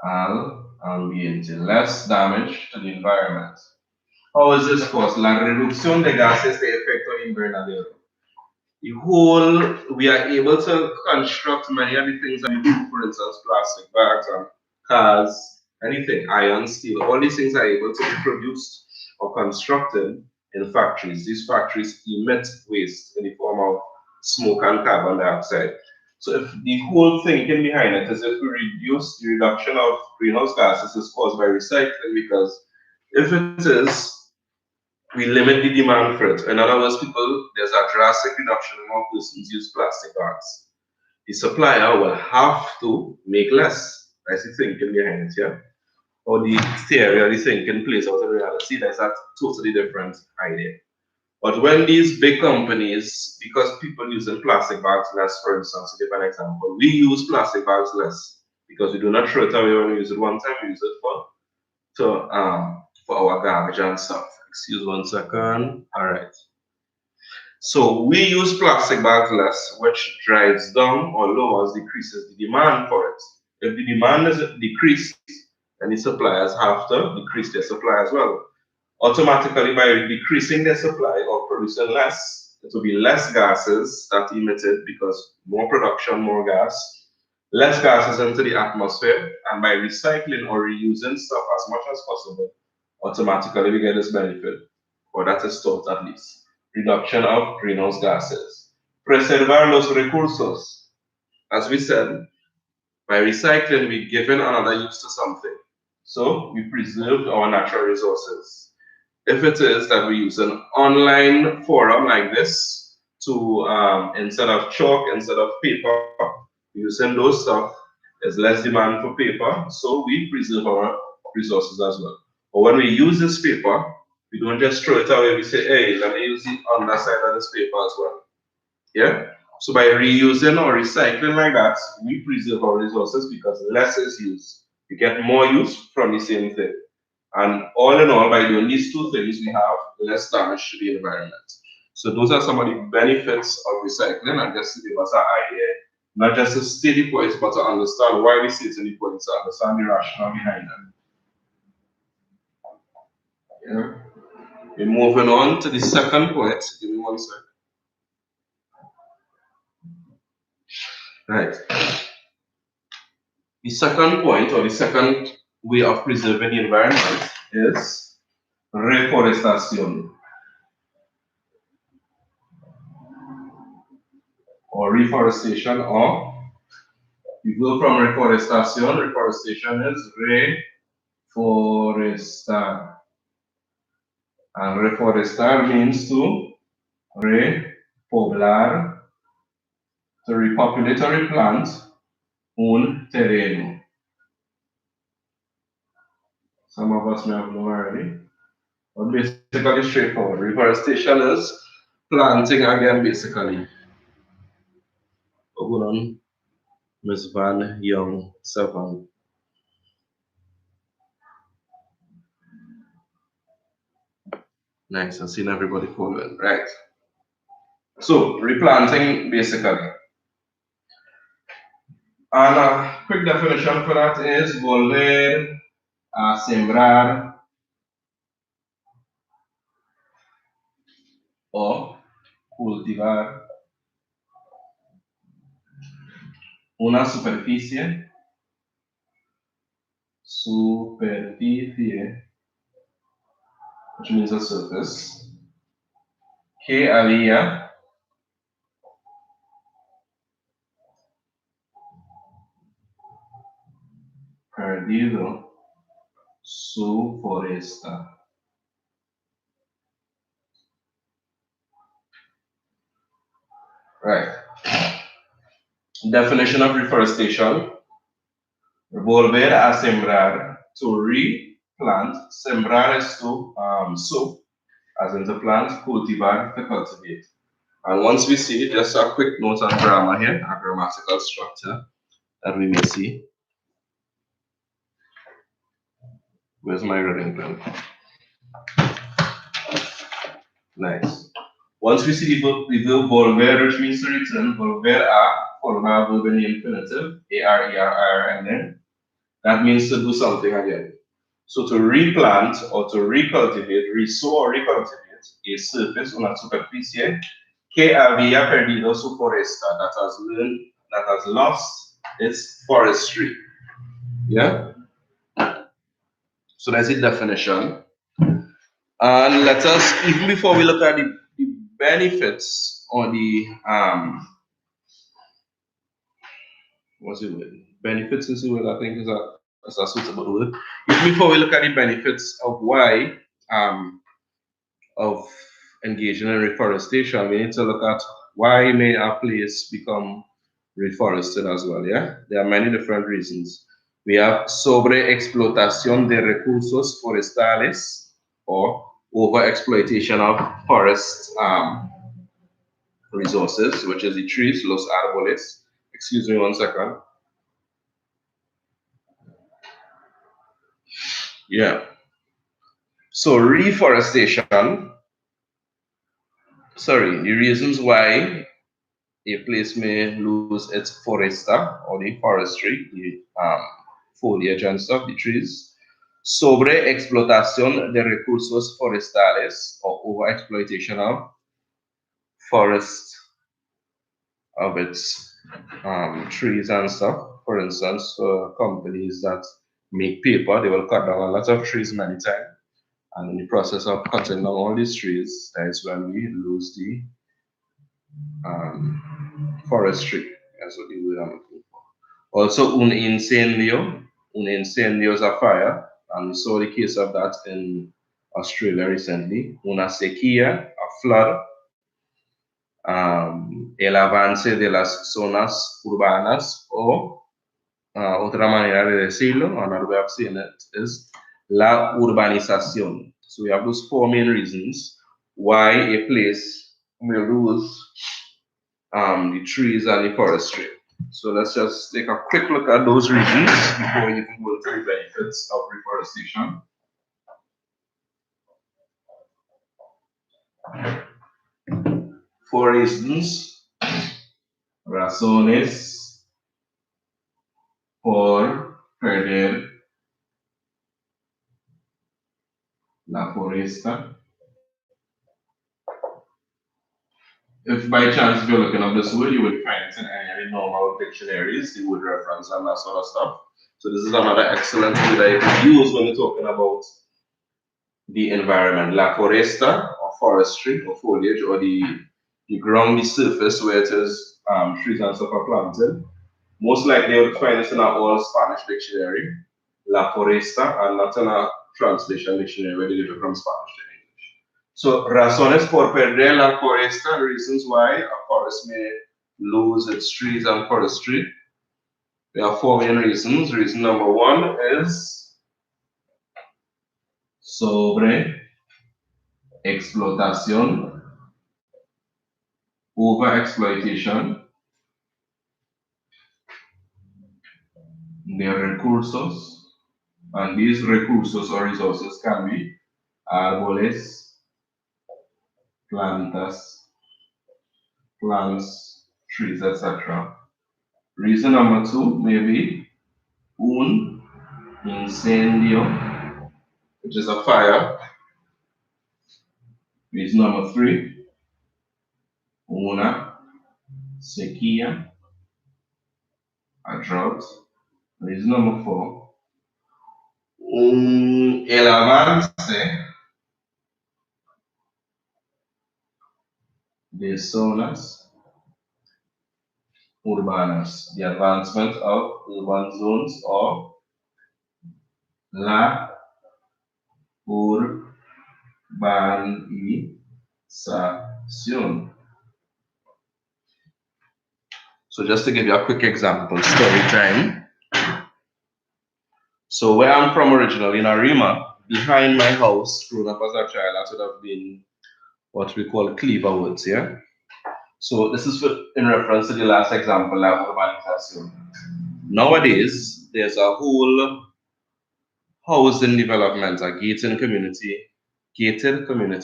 al ambiente, less damage to the environment. How is this caused? La reducción de gases de efecto invernadero. The whole, we are able to construct many of the things that we do, for instance, plastic bags and cars, anything, iron, steel, all these things are able to be produced or constructed in factories. These factories emit waste in the form of smoke and carbon dioxide. So if the whole thinking behind it is if we reduce the reduction of greenhouse gases is caused by recycling, because if it is, we limit the demand for it. In other words, there's a drastic reduction in more persons use plastic bags. The supplier will have to make less. That's the thinking behind it, yeah? Or the theory or the thinking plays out in reality, that's a totally different idea. But when these big companies, because people using plastic bags less, for instance, to give an example, we use plastic bags less because we do not throw it away when we use it one time, we use it for our garbage and stuff. Excuse 1 second. All right. So we use plastic bags less, which drives down or lowers, decreases the demand for it. If the demand is decreased, then the suppliers have to decrease their supply as well. Automatically, by decreasing their supply or producing less, it will be less gases that emitted because more production, more gas, less gases into the atmosphere, and by recycling or reusing stuff as much as possible, automatically we get this benefit, or that is thought at least. Reduction of greenhouse gases. Preservar los recursos. As we said, by recycling, we're giving another use to something. So we preserve our natural resources. If it is that we use an online forum like this to, instead of chalk, instead of paper, using those stuff, there's less demand for paper, so we preserve our resources as well. But when we use this paper, we don't just throw it away. We say, hey, let me use the underside of this paper as well. Yeah? So by reusing or recycling like that, we preserve our resources because less is used. We get more use from the same thing. And all in all, by doing these two things, we have less damage to the environment. So those are some of the benefits of recycling, and just to give us an idea, not just to state the points, but to understand why we say the points, to understand the rationale behind them. Yeah. We're moving on to the second point. Give me 1 second. Right. The second point, or the second way of preserving the environment, is reforestation or reforestation, or you go from reforestation. Reforestation is reforestar, and reforestar means to repoblar, to repopulate or replant un terreno. Some of us may have known already, but basically straightforward. Reforestation is planting again, basically. Hold on, Miss Van Young Savant. Nice, I've seen everybody following. Right. So, replanting basically. And a quick definition for that is volver a sembrar o cultivar una superficie, which means a surface, que había perdido su foresta. Right. Definition of reforestation: volver a sembrar, to replant. Sembrar is to sow, as in to plant, cultivar, to cultivate. And once we see, just a quick note on grammar here, a grammatical structure that we may see. Where's my reading pen? Nice. Once we see the verb volver, which means to return, volver a, forma verb in the infinitive, A-R-E-R-I-R-N-N. That means to do something again. So to replant or to recultivate, resow or recultivate a surface, una superficie, que había perdido su foresta, that has lost its forestry. Yeah? So that's the definition. And let us, even before we look at the benefits or the what's the word? Benefits is the word I think is a suitable word. Even before we look at the benefits of why of engaging in reforestation, we need to look at why may a place become reforested as well. Yeah, there are many different reasons. We have sobreexplotación de recursos forestales, or overexploitation of forest resources, which is the trees, los árboles. Excuse me 1 second. Yeah. So reforestation, sorry, the reasons why a place may lose its foresta or the forestry, the foliage and stuff, the trees. Sobreexplotación de recursos forestales or overexploitation of forest, of its trees and stuff. For instance, companies that make paper, they will cut down a lot of trees many times. And in the process of cutting down all these trees, that is when we lose the forestry. That's what the word I'm looking for. Also, un incendio is a fire, and we saw the case of that in Australia recently. Una sequía, a flood. El avance de las zonas urbanas, o otra manera de decirlo, another way of saying it is la urbanización. So we have those 4 main reasons why a place may lose the trees and the forestry. So let's just take a quick look at those reasons before we even go to the benefits of reforestation. For instance, razones por perder la foresta. If by chance you're looking up this word, you will find it in any normal dictionaries, the word reference and that sort of stuff. So this is another excellent word that you can use when you're talking about the environment. La foresta, or forestry, or foliage, or the ground, the surface where it is trees and stuff are planted. Most likely you'll find it in an all Spanish dictionary, la foresta, and not in a translation dictionary where they get it from Spanish to English. So, razones por perder la foresta, reasons why a forest may lose its trees and forestry. There are 4 main reasons. Reason number 1 is sobre explotación, overexploitation de recursos, and these recursos or resources can be árboles, plantas, plants, trees, etc. Reason number 2 may be un incendio, which is a fire. Reason number 3, una sequía, a drought. Reason number 4, el avance de zonas urbanas, the advancement of urban zones, or la urbanización. So just to give you a quick example, story time. So where I'm from originally, in Arima, behind my house, growing up as a child, that would have been what we call cleaver woods, yeah? So this is in reference to the last example, la urbanización. Nowadays, there's a whole housing development, a gated community,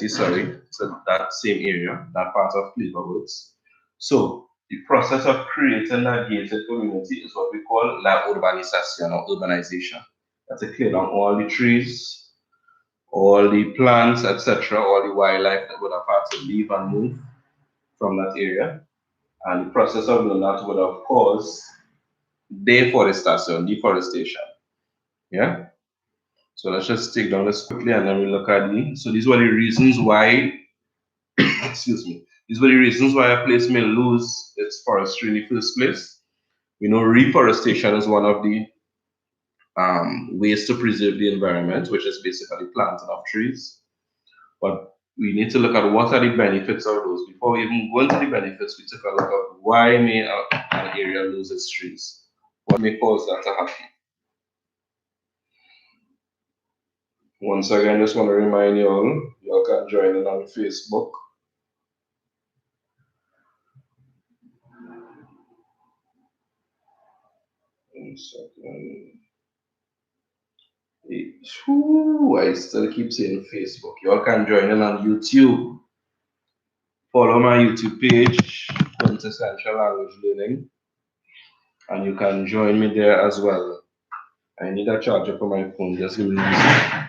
sorry, to that same area, that part of Cleaver Woods. So the process of creating that gated community is what we call la urbanización, or urbanization. That's to clear down all the trees, all the plants, etc., all the wildlife that would have had to leave and move from that area. And the process of doing that would have caused deforestation. Yeah? So let's just take down this quickly and then we look at the, so these were the reasons why, excuse me, these were the reasons why a place may lose its forestry in the first place. We know reforestation is one of the ways to preserve the environment, which is basically planting of trees. But we need to look at what are the benefits of those. Before we even go into the benefits, we take a look at why may an area lose its trees. What may cause that to happen? Once again, just want to remind you all, You can join in on Facebook. One second. I still keep saying Facebook. You all can join in on YouTube. Follow my YouTube page, Quintessential Language Learning, and you can join me there as well. I need a charger for my phone. Just give me one second.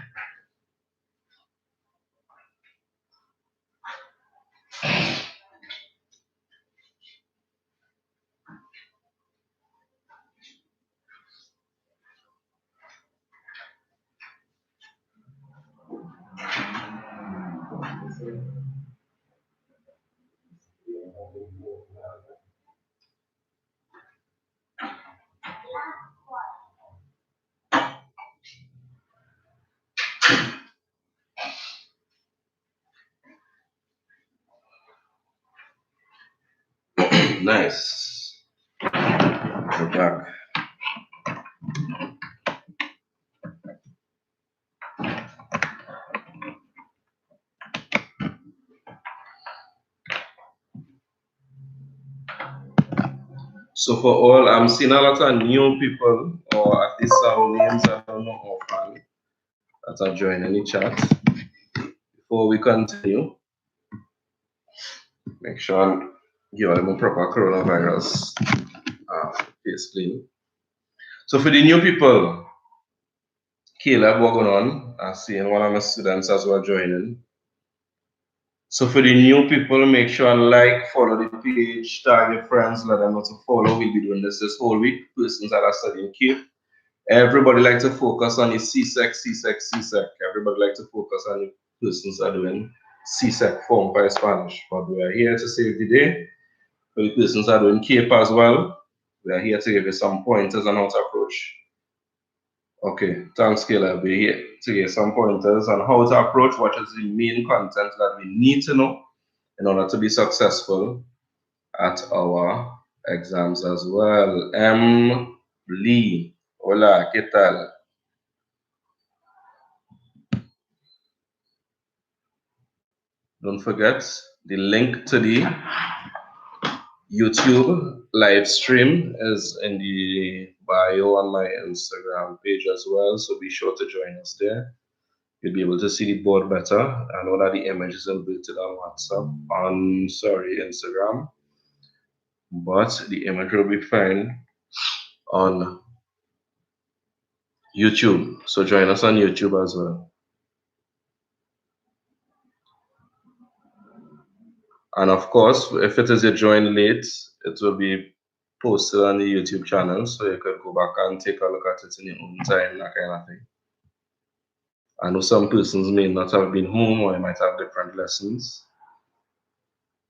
Nice. We're back. So for all, I'm seeing a lot of new people, or at least some names I don't know offhand, that are joining the chat. Before we continue, make sure I give them a proper coronavirus face clean. So for the new people, Caleb, what going on? I'm seeing one of my students as well joining. So for the new people, make sure and like, follow the page, tag your friends, let them know to follow. We'll be doing this whole week. Persons that are studying Cape. Everybody like to focus on the CSEC. Everybody like to focus on the persons that are doing CSEC form by Spanish. But we are here to save the day. For the persons that are doing Cape as well, we are here to give you some pointers on how to approach. Okay, thanks, Caleb. We're here to give some pointers on how to approach what is the main content that we need to know in order to be successful at our exams as well. M. Lee, hola, ¿qué tal? Don't forget the link to the YouTube live stream is in the bio on my Instagram page as well, so be sure to join us there. You'll be able to see the board better. I know that the image is inverted on WhatsApp, Instagram, but the image will be fine on YouTube. So join us on YouTube as well. And of course, if it is you join late, it will be posted on the YouTube channel, so you could go back and take a look at it in your own time, that kind of thing. I know some persons may not have been home or you might have different lessons.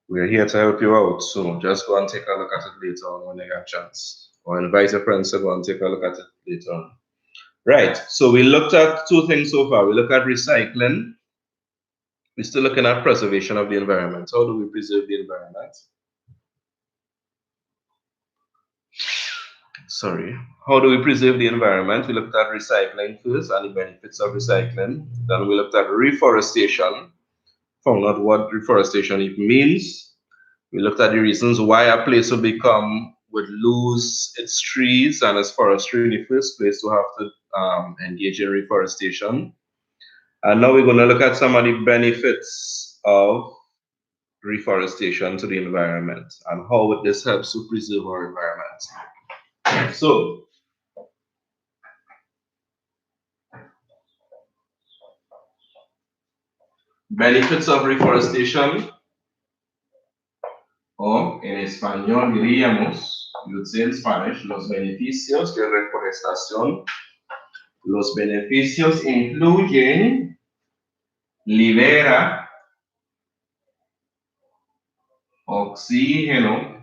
We're here to help you out, so just go and take a look at it later on when you get a chance. Or invite your friends to go and take a look at it later on. Right, so we looked at two things so far. We looked at recycling. We're still looking at preservation of the environment. How do we preserve the environment? Sorry. How do we preserve the environment? We looked at recycling first and the benefits of recycling. Then we looked at reforestation, found out what reforestation it means. We looked at the reasons why a place would lose its trees and its forestry in the first place to have to engage in reforestation. And now we're going to look at some of the benefits of reforestation to the environment and how this helps to preserve our environment. So, benefits of reforestation, o en español diríamos, you would say in Spanish, los beneficios de reforestación. Los beneficios incluyen libera oxígeno,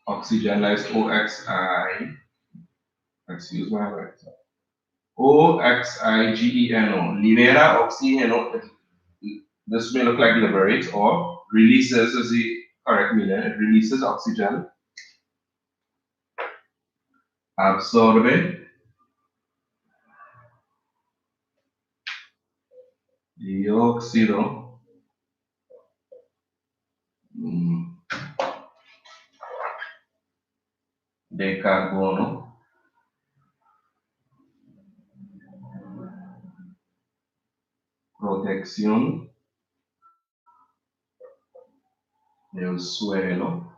oxygenized OXI, excuse my words, OXIGENO, libera oxígeno. This may look like liberate or releases is the correct meaning. It releases oxygen. Absorbe. dióxido de carbono protección del suelo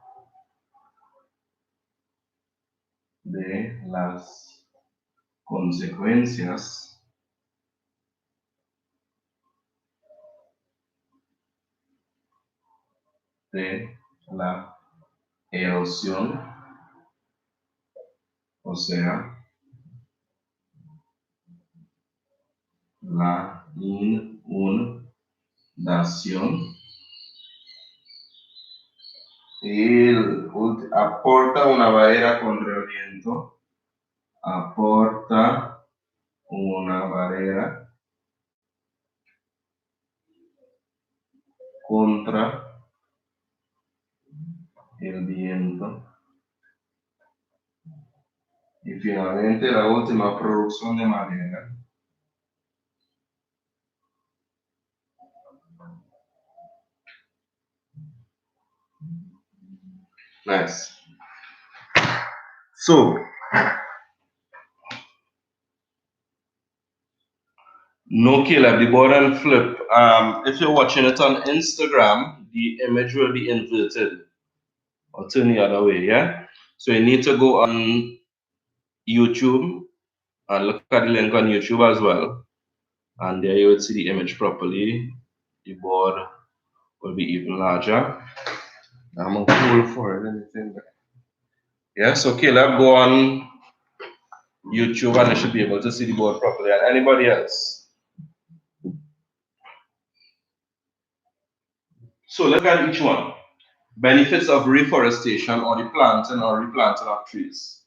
de las consecuencias de la erosión, o sea, la inundación. Él aporta una barrera contra el viento, aporta una barrera contra el viento. Y finalmente la última, producción de madera. Nice. So, no killer, the board and flip. If you're watching it on Instagram, the image will be inverted or turn the other way, yeah? So you need to go on YouTube and look at the link on YouTube as well. And there you will see the image properly. The board will be even larger. I'm gonna pull for it, anything. Yeah, so Caleb, go on YouTube and you should be able to see the board properly. And anybody else? So let's look at each one. Benefits of reforestation or the planting or replanting of trees.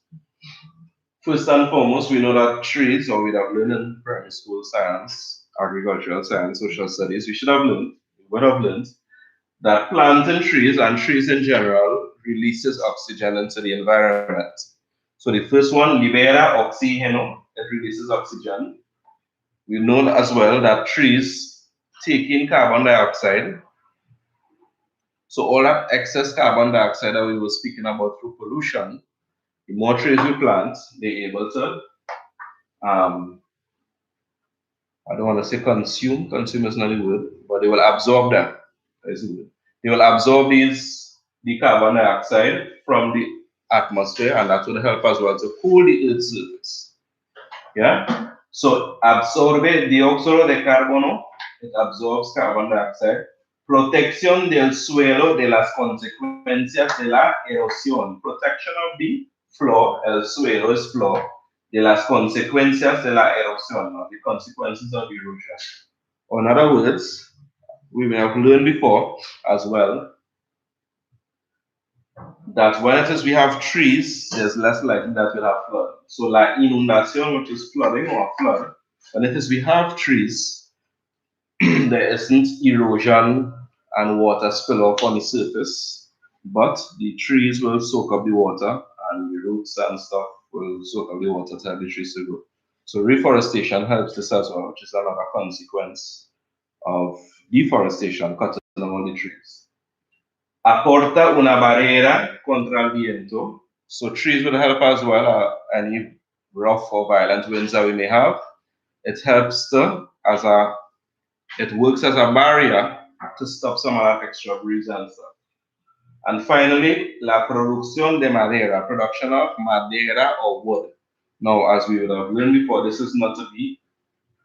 First and foremost, we know that trees, or we have learned in primary school science, agricultural science, social studies, we would have learned that planting trees and trees in general releases oxygen into the environment. So the first one, libera oxígeno, it releases oxygen. We know as well that trees take in carbon dioxide. So all that excess carbon dioxide that we were speaking about through pollution, the more trees we plant, they're able to, I don't want to say consume is not the word, but they will absorb them. They will absorb the carbon dioxide from the atmosphere, and that will help as well to cool the Earth's surface. Yeah? So absorbe dióxido de carbono, it absorbs carbon dioxide. Protección del suelo de las consecuencias de la erosión. Protection of the floor, el suelo is floor, de las consecuencias de la erosión, or the consequences of erosion. Or in other words, we may have learned before as well that when it is we have trees, there's less likely that we'll have flood. So like inundation, which is flooding or flood, when it is we have trees, there isn't erosion and water spill off on the surface, but the trees will soak up the water and the roots and stuff will soak up the water to help the trees to grow. So reforestation helps this as well, which is another consequence of deforestation, cutting down all the trees. Aporta una barrera contra el viento. So trees will help as well, any rough or violent winds that we may have. It helps to, it works as a barrier to stop some of that extra breeze and stuff. And finally, la producción de madera, production of madera or wood. Now, as we would have learned before, this is not to be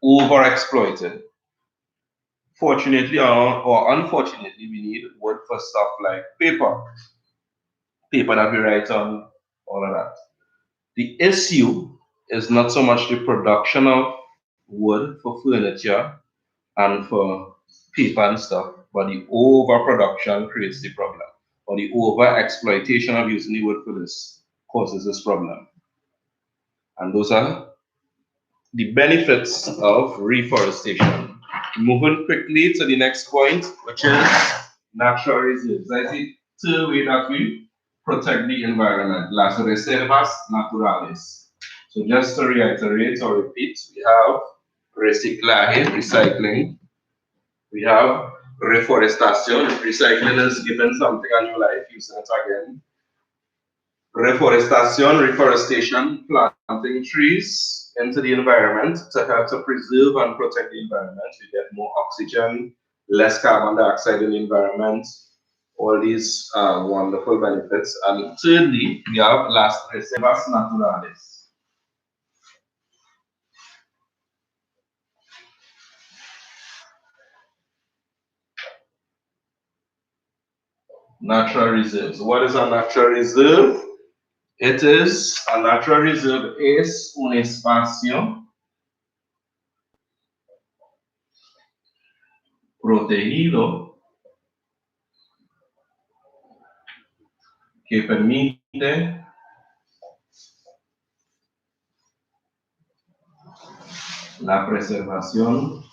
overexploited. Fortunately or unfortunately, we need wood for stuff like paper that we write on, all of that. The issue is not so much the production of wood for furniture and for paper and stuff, but the overproduction creates the problem, or the over-exploitation of using the wood for this causes this problem. And those are the benefits of reforestation. Moving quickly to the next point, which is natural reserves. That's the third way that we protect the environment. Las reservas naturales. So just to reiterate or repeat, we have reciclaje, recycling. We have reforestation. Recycling is giving something a new life, using it again. Reforestation, planting trees into the environment to help to preserve and protect the environment. We get more oxygen, less carbon dioxide in the environment, all these wonderful benefits. And thirdly, we have las reservas naturales. Natural reserves. What is a natural reserve? It is a natural reserve es un espacio protegido que permite la preservación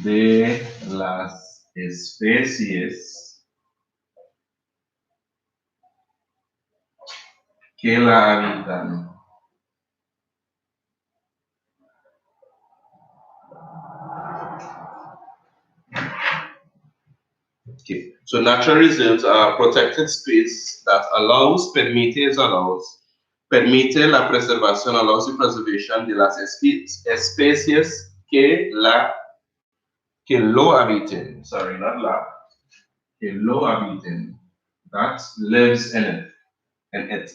de las especies que la habitan. Okay. So natural reserves are protected space that permite la preservación, allows the preservation de las especies que lo habiten. Sorry, not la, que lo habiten. That lives in it.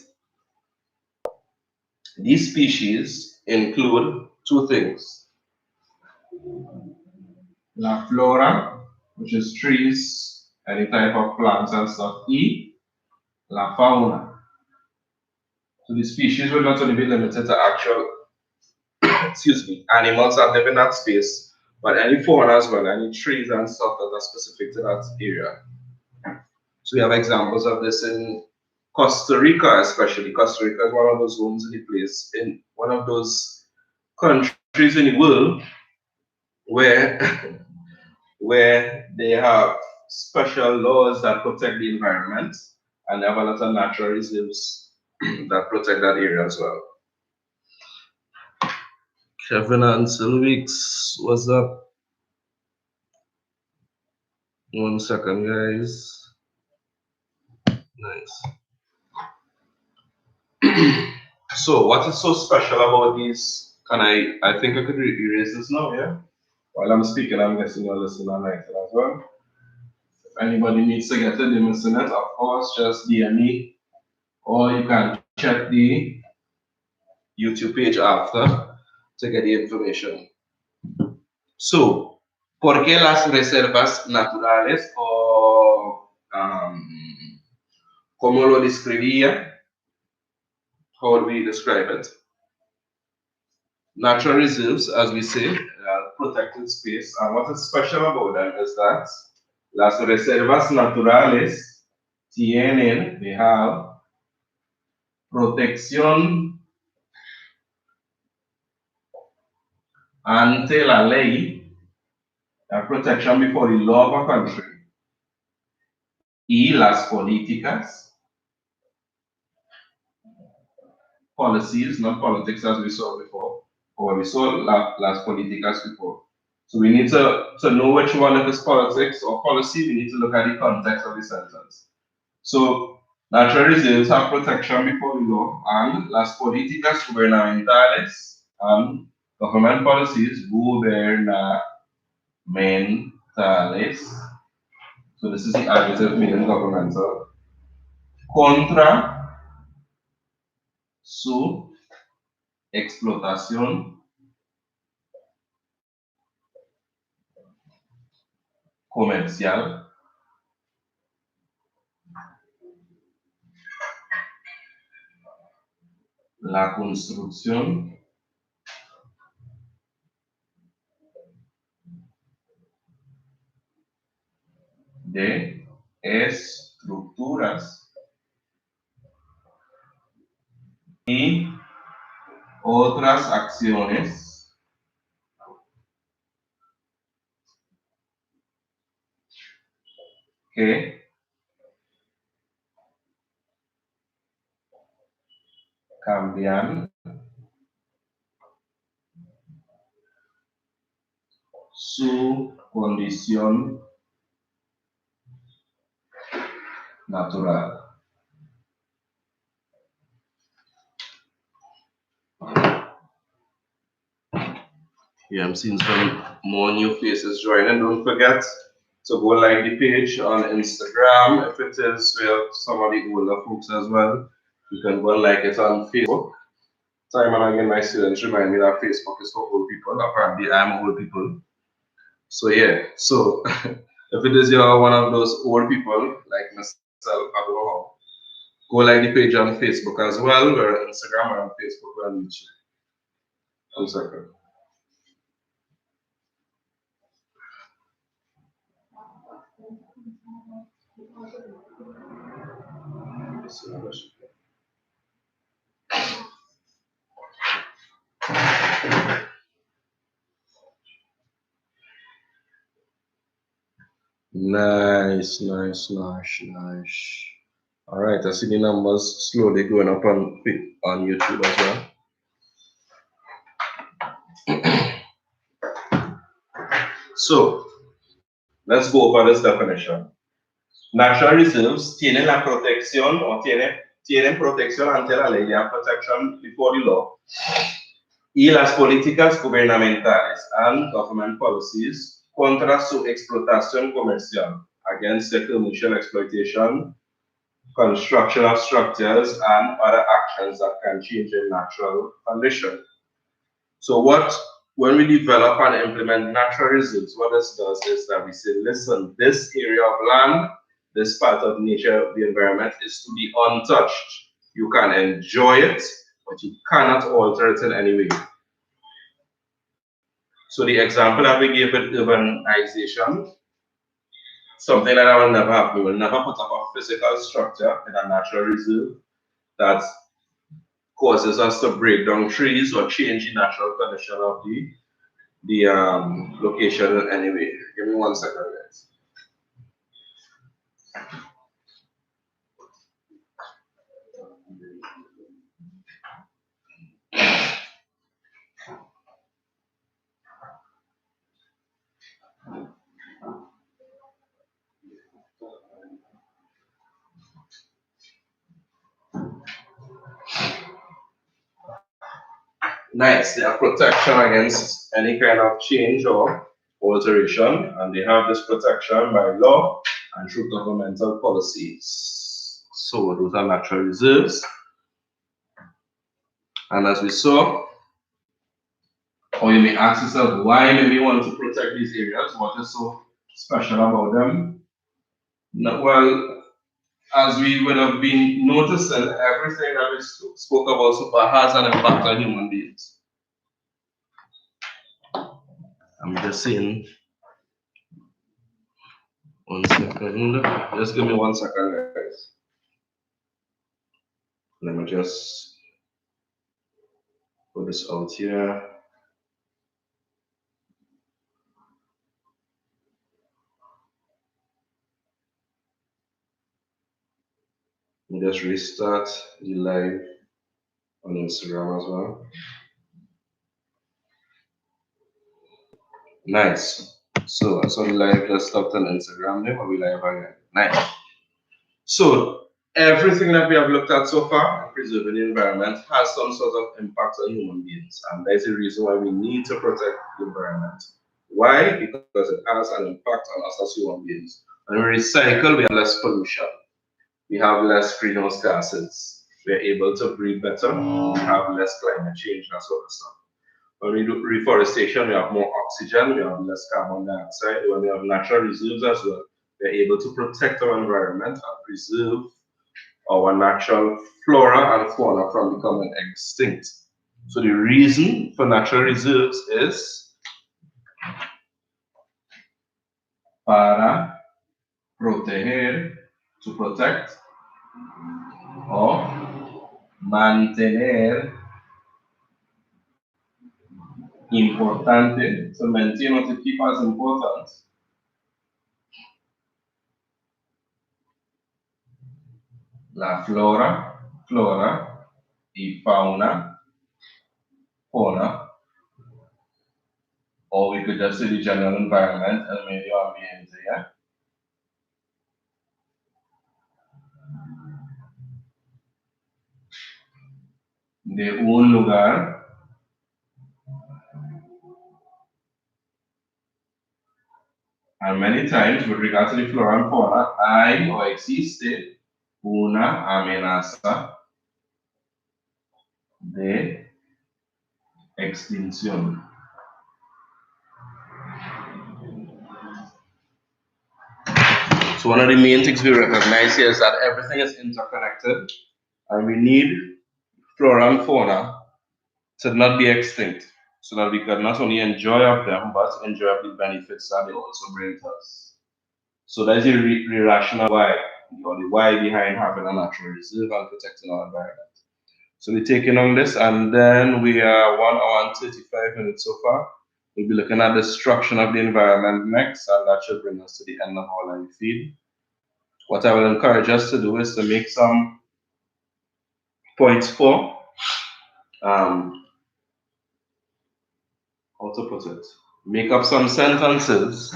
These species include two things. La flora, which is trees, any type of plants and stuff. La fauna. So the species will not only be limited to actual, animals that live in that space, but any fauna as well, any trees and stuff that are specific to that area. So we have examples of this in Costa Rica, especially. Costa Rica is one of those homes in the place, in one of those countries in the world where where they have special laws that protect the environment, and they have a lot of natural reserves that protect that area as well. Kevin and Silvix, what's up? 1 second, guys. Nice. So, what is so special about these? Can I think I could erase this now, yeah? While I'm speaking, I'm guessing you're listening on it as well. If anybody needs to get it, they missing it, of course, just DM me, or you can check the YouTube page after to get the information. So, ¿por qué las reservas naturales o cómo lo describía? How would we describe it? Natural reserves, as we say, protected space. And what is special about them is that las reservas naturales tienen, they have protección ante la ley, protection before the law of a country, y las políticas, policies, not politics as we saw before, or we saw las políticas before. So we need to know which one of is politics or policy. We need to look at the context of the sentence. So natural reserves have protection before the law, and las políticas gubernamentales and government policies gubernamentales. So this is the adjective meaning governmental. Contra su explotación comercial, la construcción de estructuras y otras acciones que cambian su condición natural. Yeah, I'm seeing some more new faces joining. Don't forget to go like the page on Instagram if it is where some of the older folks as well. You can go and like it on Facebook. Time and again, my students remind me that Facebook is for old people. Apparently, I'm old people. So yeah, so if it is you're one of those old people like myself, I don't know how. Go like the page on Facebook as well. We're on Instagram, we're on Facebook, we're on YouTube. 1 second. Nice, nice, nice, nice. All right, I see the numbers slowly going up on YouTube as well. So let's go over this definition. Natural reserves tienen la protección o tienen protección ante la ley, they have protection before the law, y las políticas gubernamentales and government policies contra su explotación comercial, against the commercial exploitation, construction of structures, and other actions that can change a natural condition. So when we develop and implement natural reserves, what this does is that we say, listen, this area of land, this part of nature, the environment is to be untouched. You can enjoy it, but you cannot alter it in any way. So the example that we gave with urbanization, something that will never happen. We will never put up a physical structure in a natural reserve that causes us to break down trees or change the natural condition of the location in any way. Give me 1 second, guys. Nice. They have protection against any kind of change or alteration, and they have this protection by law and through governmental policies. So those are natural reserves. And as we saw, or you may ask yourself, why may we want to protect these areas? What is so special about them? No, well, as we would have been noticing, everything that we spoke about so far has an impact on human beings. I'm just saying, 1 second. Just give me 1 second, guys. Let me just put this out here. Let me just restart the live on Instagram as well. Nice. So I saw the live just stopped on Instagram there, but we live again. Nice. So everything that we have looked at so far in preserving the environment has some sort of impact on human beings, and there's a reason why we need to protect the environment. Why? Because it has an impact on us as human beings. When we recycle, we have less pollution. We have less greenhouse gases. We're able to breathe better. We have less climate change, that sort of stuff. When we do reforestation, we have more oxygen, we have less carbon dioxide. When we have natural reserves as well, we're able to protect our environment and preserve our natural flora and fauna from becoming extinct. So the reason for natural reserves is para proteger, to protect, or mantener, importante, to maintain or to keep as important, la flora y fauna or we could just say the general environment, el medio ambiente, yeah? De un lugar and many times with regard to the flora and fauna, hay o existe una amenaza de extinción. So one of the main things we recognize here is that everything is interconnected and we need flora and fauna to not be extinct so that we can not only enjoy of them but enjoy of the benefits that they also bring to us. So that's the rationale why, or the why behind having a natural reserve and protecting our environment. So we're taking on this, and then we are 1 hour and 35 minutes so far. We'll be looking at destruction of the environment next, and that should bring us to the end of our live feed. What I will encourage us to do is to make some points for, how to put it, make up some sentences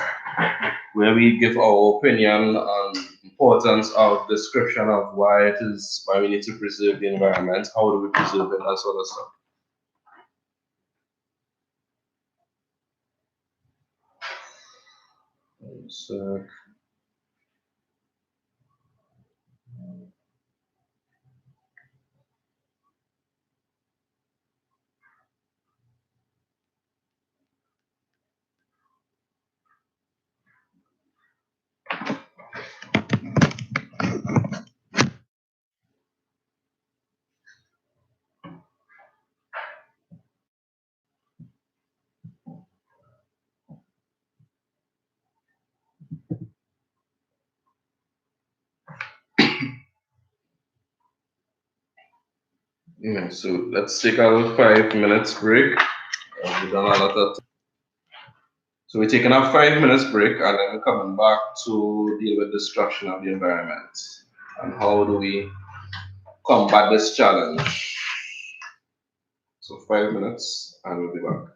where we give our opinion on importance of description of why we need to preserve the environment, how do we preserve it, that sort of stuff. So, yeah, so let's take our 5 minutes break. We've done a lot of. So we're taking a 5 minutes break and then we're coming back to deal with destruction of the environment and how do we combat this challenge. So 5 minutes and we'll be back.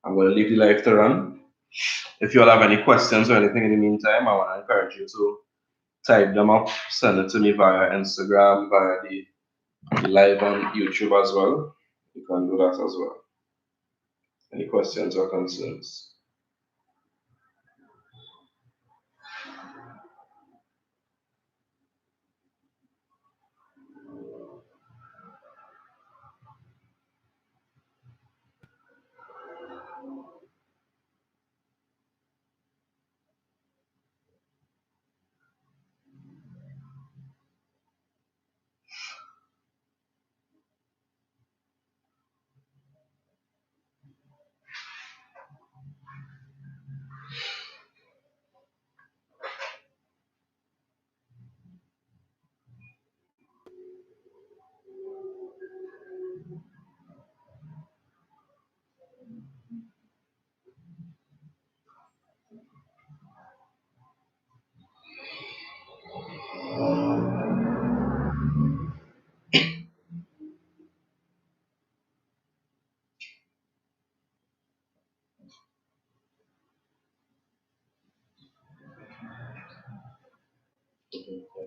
I'm going to leave the live to run. If you all have any questions or anything in the meantime, I want to encourage you to type them up, send it to me via Instagram, via the live on YouTube as well. You can do that as well. Any questions or concerns?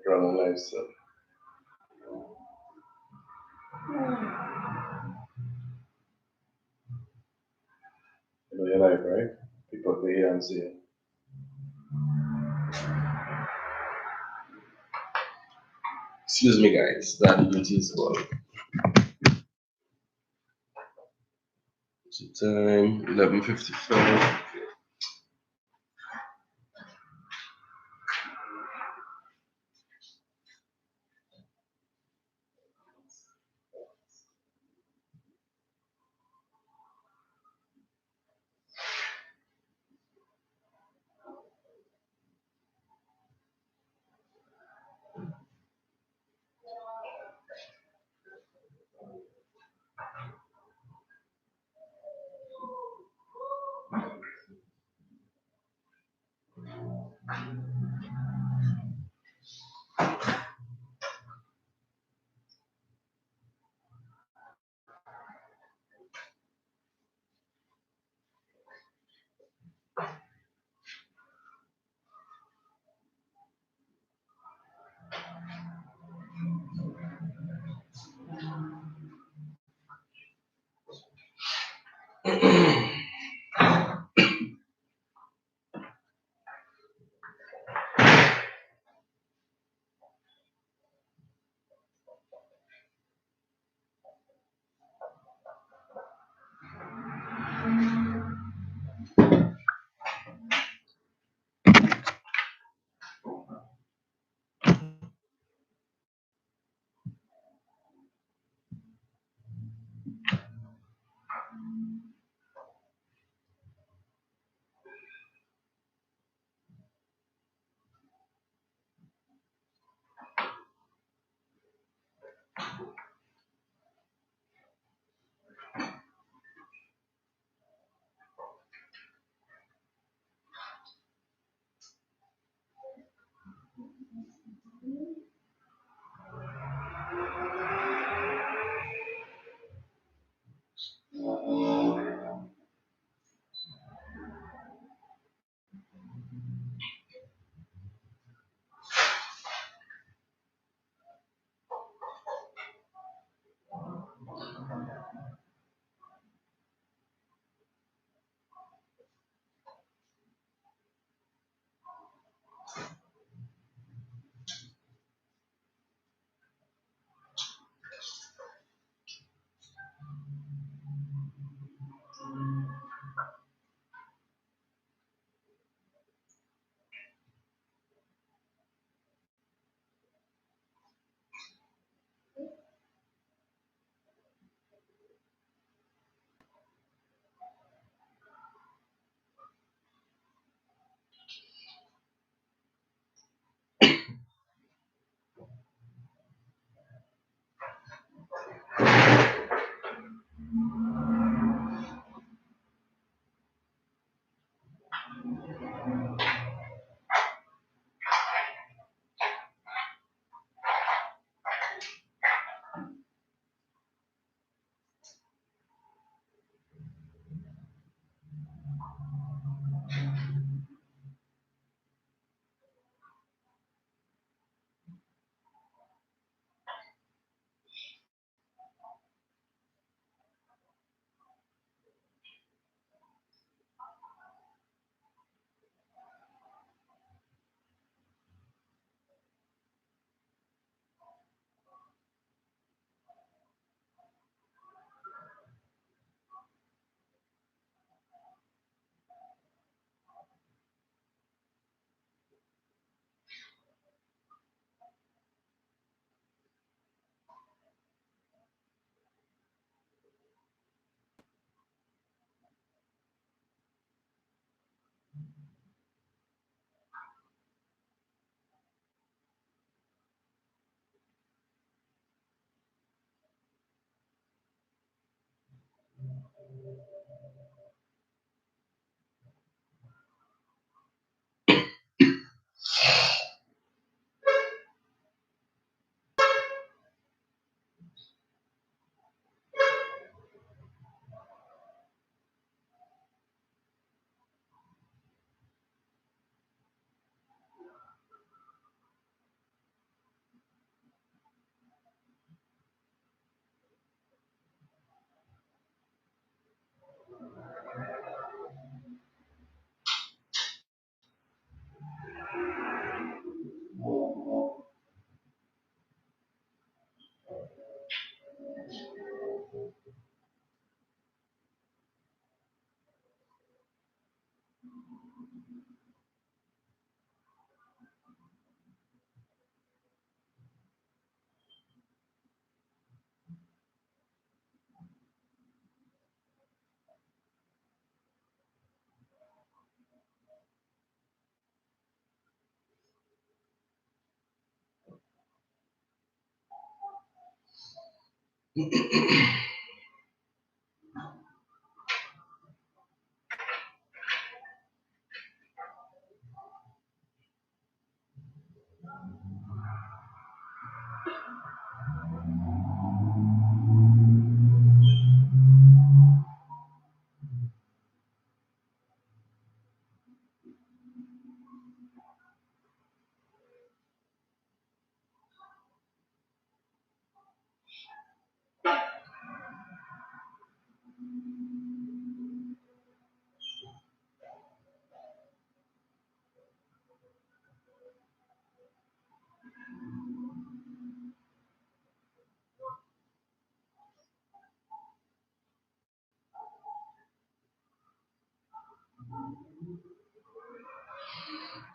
Run live, so. You know you're live, right? People can hear and see you. Excuse me, guys. That duty is well. Time 11:55.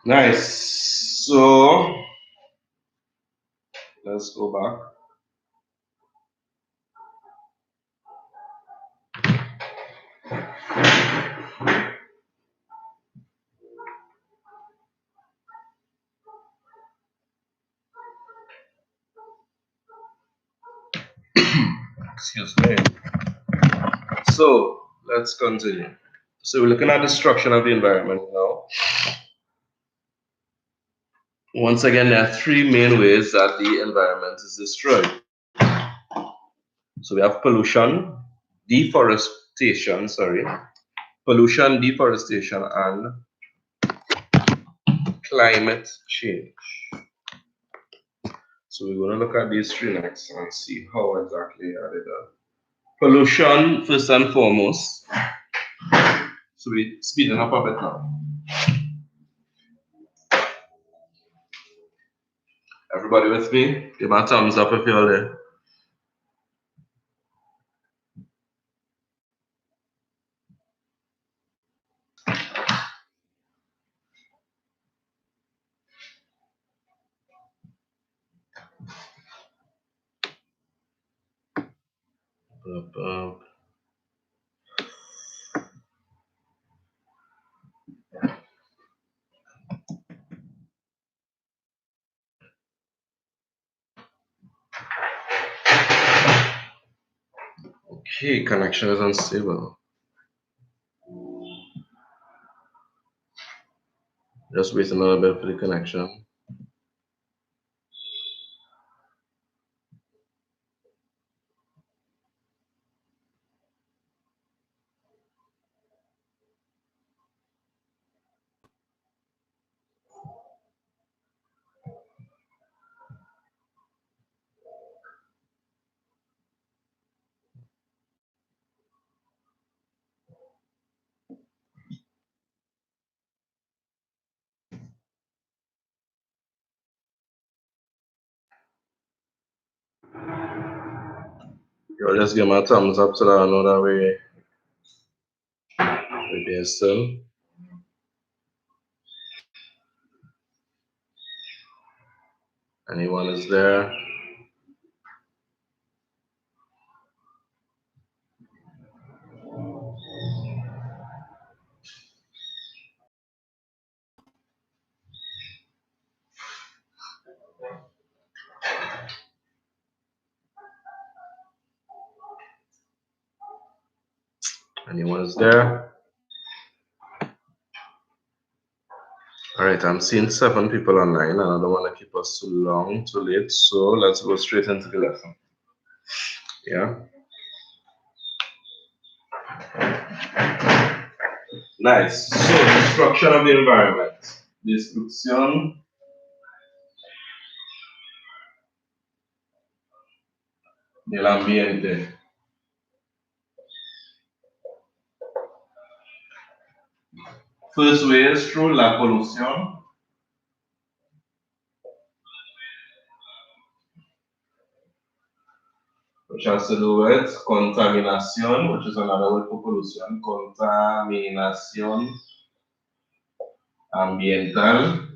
Nice. So let's go back. Excuse me. So let's continue. So we're looking at destruction of the environment now. Once again, there are three main ways that the environment is destroyed. So we have pollution, deforestation, and climate change. So we're going to look at these three next and see how exactly are they done. Pollution, first and foremost. So we're speeding up a bit now. Everybody with me? Give a thumbs up if you're there. Okay, connection is unstable. Just wait a little bit for the connection. Yo, just give me a thumbs up so that I know that we're there still. Anyone is there? Anyone is there? All right, I'm seeing 7 people online and I don't want to keep us too long, too late. So let's go straight into the lesson. Yeah. Nice. So destruction of the environment. Destrucción del ambiente. First way is through la polución. Which has to do with contaminación, which is another word for pollution. Contaminación ambiental.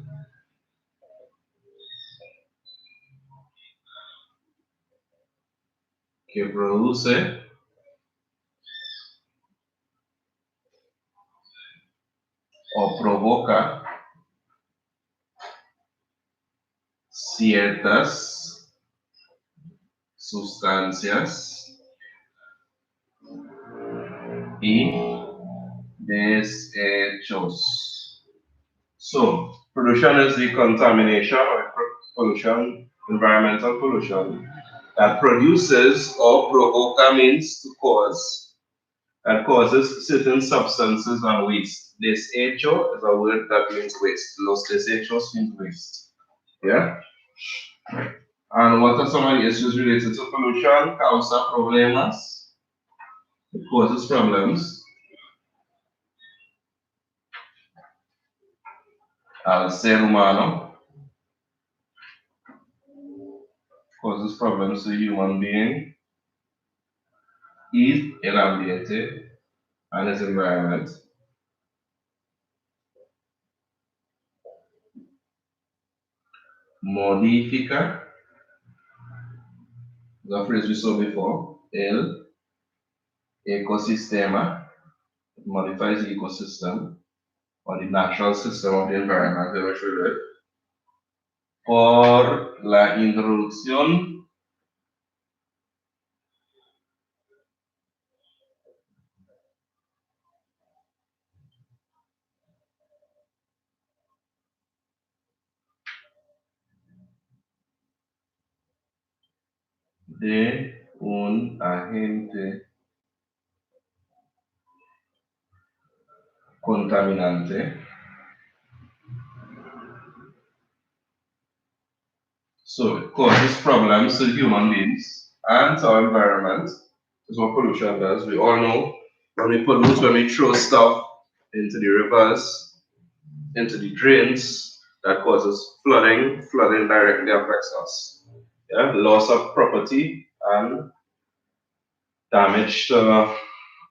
Que produce o provoca ciertas sustancias y desechos. So, pollution is the contamination or pollution, environmental pollution that produces or provoke means to cause that causes certain substances and waste. Desecho is a word that means waste. Los desechos means waste. Yeah. And what are some of the issues related to pollution? Causa problemas. It causes problems. Al ser humano causes problems to human being. Y el ambiente and its environment. Modifica, the phrase we saw before, el ecosistema, it modifies the ecosystem or the natural system of the environment in which we live. Por la introducción de un agente contaminante. So it causes problems to human beings and to our environment. That's what pollution does. We all know when we pollute, when we throw stuff into the rivers, into the drains, that causes flooding. Flooding directly affects us. Yeah, loss of property and damage to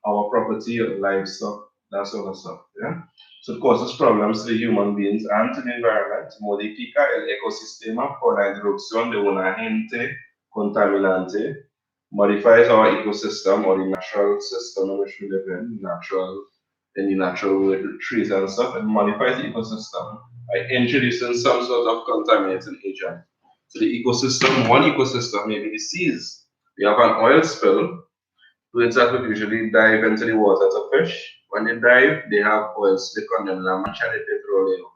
our property, livestock, that sort of stuff. Yeah. So it causes problems to the human beings and to the environment. Modifica el ecosistema por la introducción de un agente contaminante. Modifies our ecosystem or the natural system in which we live in the natural world, trees and stuff, and modifies the ecosystem by introducing some sort of contaminating agent. So the ecosystem, one ecosystem, maybe the seas. We have an oil spill, birds that would usually dive into the water to fish. When they dive, they have oil slick on them, la mancha de petróleo.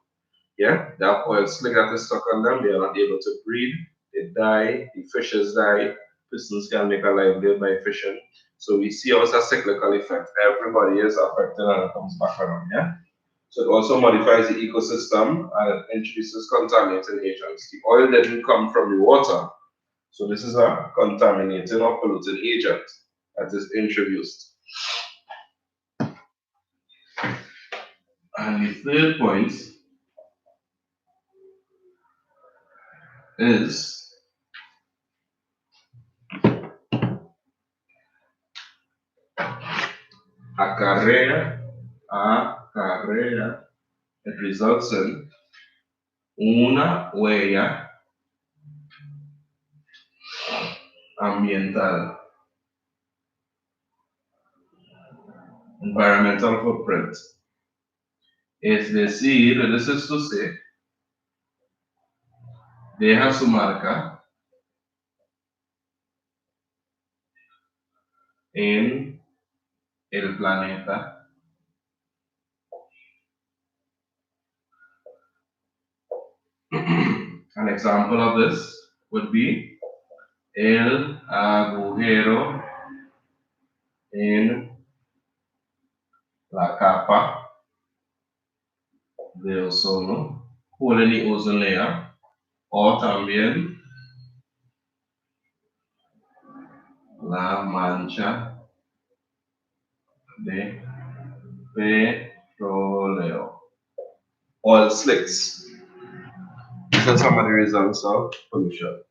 Yeah, they have oil slick that is stuck on them. They are not able to breathe. They die. The fishes die. Persons can make a livelihood by fishing. So we see also a cyclical effect. Everybody is affected and it comes back around. Yeah. So it also modifies the ecosystem and it introduces contaminating agents. The oil didn't come from the water. So this is a contaminating or polluting agent that is introduced. And the third point is acarrea, it results in una huella ambiental, environmental footprint. Es decir, this is to say, deja su marca en el planeta. An example of this would be el agujero en la capa de ozono, hole in the ozone layer, o también la mancha de petróleo. Oil slicks. These are some of the results of pollution.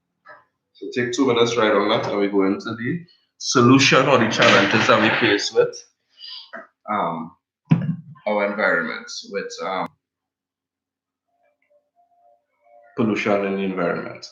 So take 2 minutes right on that and we go into the solution or the challenges that we face with our environment, with pollution in the environment.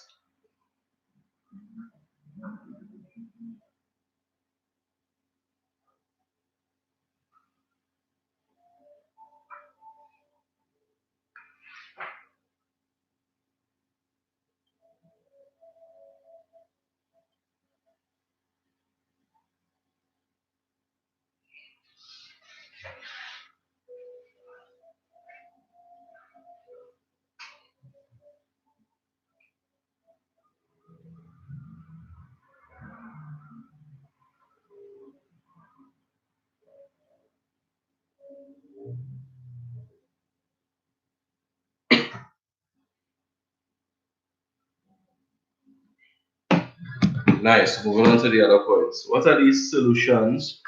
Nice. Moving on to the other points. What are these solutions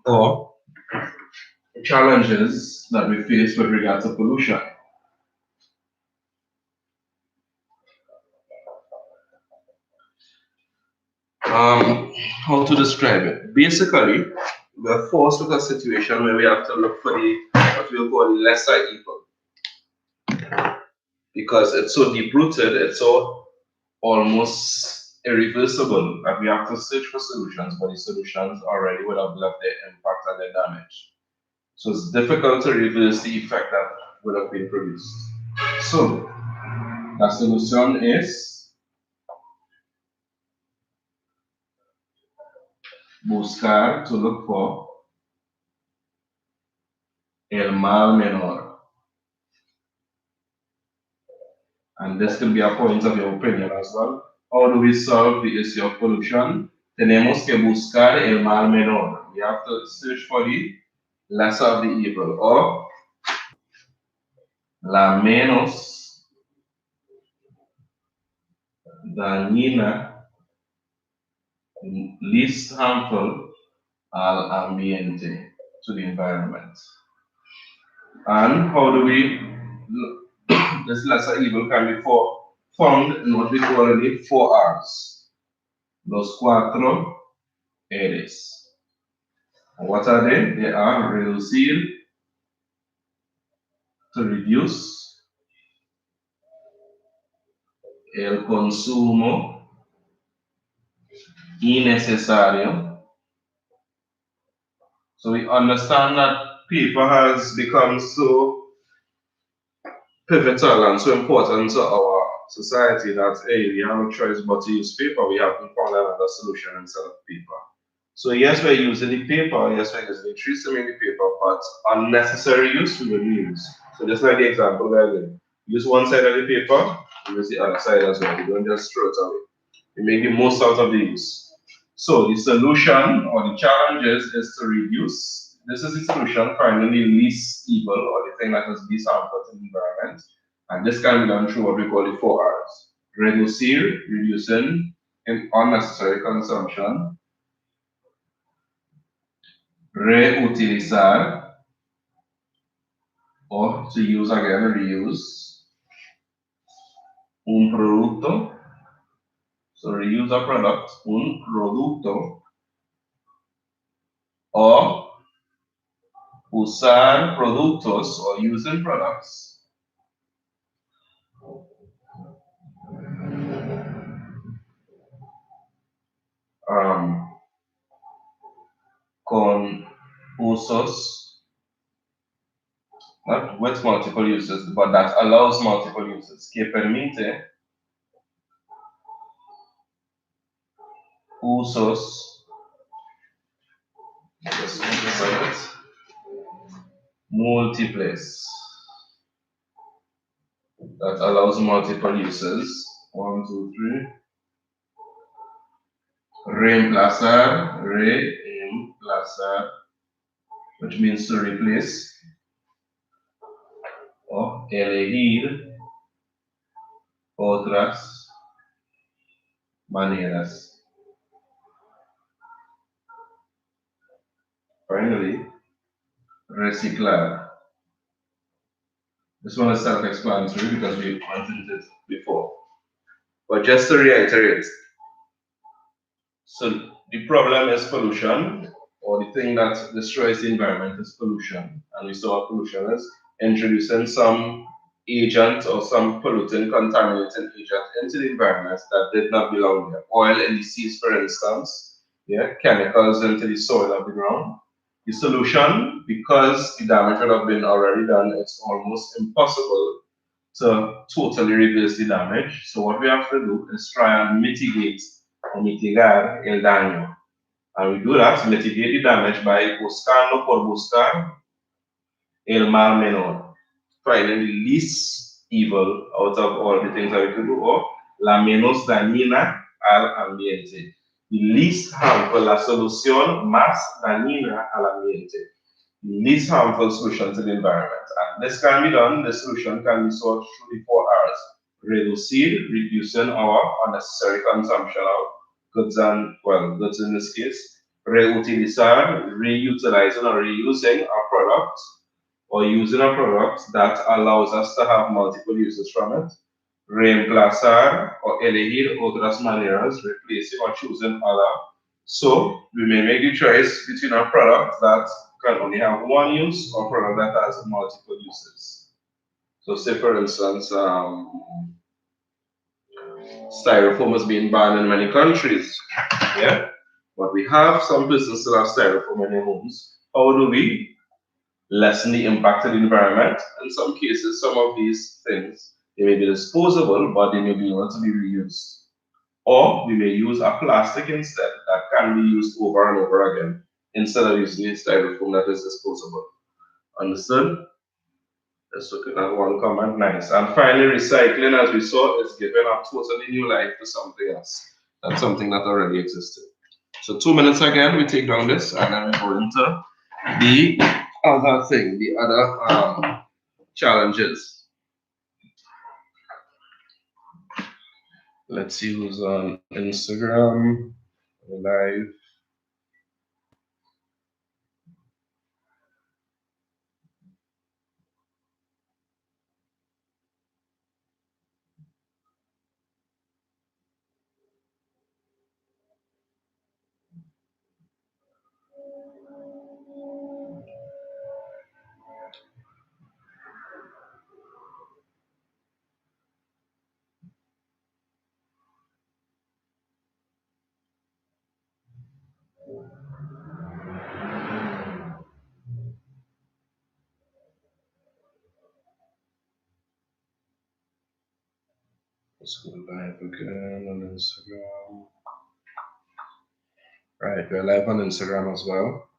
or challenges that we face with regard to pollution? How to describe it? Basically, we are forced with a situation where we have to look for the what we'll call lesser evil because it's so deep rooted, it's so almost irreversible that we have to search for solutions, but the solutions already would have left their impact and their damage. So it's difficult to reverse the effect that would have been produced. So the solution is buscar to look for el mal menor. And this can be a point of your opinion as well. How do we solve the issue of pollution? Tenemos que buscar el mal menor. We have to search for the lesser of the evil, or la menos dañina, least harmful al ambiente, to the environment. And how do we, this lesser evil can be found in what we call the 4 R's. Los cuatro R's. What are they? They are reducir, to reduce, el consumo innecesario. So we understand that paper has become so pivotal and so important to our society that hey, we have no choice but to use paper. We have to find another solution instead of paper. So yes, we're using the paper, yes, we're using the trisomy in the paper, but unnecessary use we will use. So just like the example guys, use one side of the paper, use the other side as well. You don't just throw it away. You make the most out of the use. So the solution or the challenge is to reduce. This is the solution, finding the least evil or the thing that is least harmful to the environment. And this can be done through what we call the 4 R's. Reducir, reducing unnecessary consumption. Reutilizar, or to use again, reuse. Un producto, so reuse a product, un producto. Or usar productos or using products con usos, not with multiple uses, but that allows multiple uses, que permite usos múltiples, that allows multiple uses. 1, 2, 3. Reemplazar, which means to replace, or elegir otras maneras. Finally, reciclar. This one is self-explanatory because we went into it before. But just to reiterate, so the problem is pollution, or the thing that destroys the environment is pollution. And we saw what pollution is introducing some agent or some polluting, contaminating agent into the environment that did not belong there. Oil in the seas, for instance, yeah, chemicals into the soil of the ground. The solution, because the damage would have been already done, it's almost impossible to totally reverse the damage. So what we have to do is try and mitigate or mitigar el daño. And we do that, mitigate the damage by buscando por buscar el mal menor, finding the least evil out of all the things that we could do, or la menos dañina al ambiente. The least harmful, la solución más dañina al ambiente. The least harmful solution to the environment. And this can be done, the solution can be solved through the 4 R's. Reducir, reducing our unnecessary consumption of goods in this case, reutilizar, reutilizing or reusing a product or using a product that allows us to have multiple uses from it. Reemplazar or elegir otras maneras, replacing or choosing other. So we may make the choice between a product that can only have one use or a product that has multiple uses. So say for instance, styrofoam has been banned in many countries. Yeah. But we have some businesses that have styrofoam in their homes. How do we lessen the impact of the environment? In some cases, some of these things they may be disposable, but they may be able to be reused. Or we may use a plastic instead that can be used over and over again instead of using a styrofoam that is disposable. Understood? Let's look at that one comment. Nice. And finally, recycling, as we saw, is giving a totally new life to something else. That's something that already existed. So 2 minutes again, we take down this and then we go into the other thing, the other challenges. Let's see who's on Instagram live. Let's go live again on Instagram. Right, we're live on Instagram as well.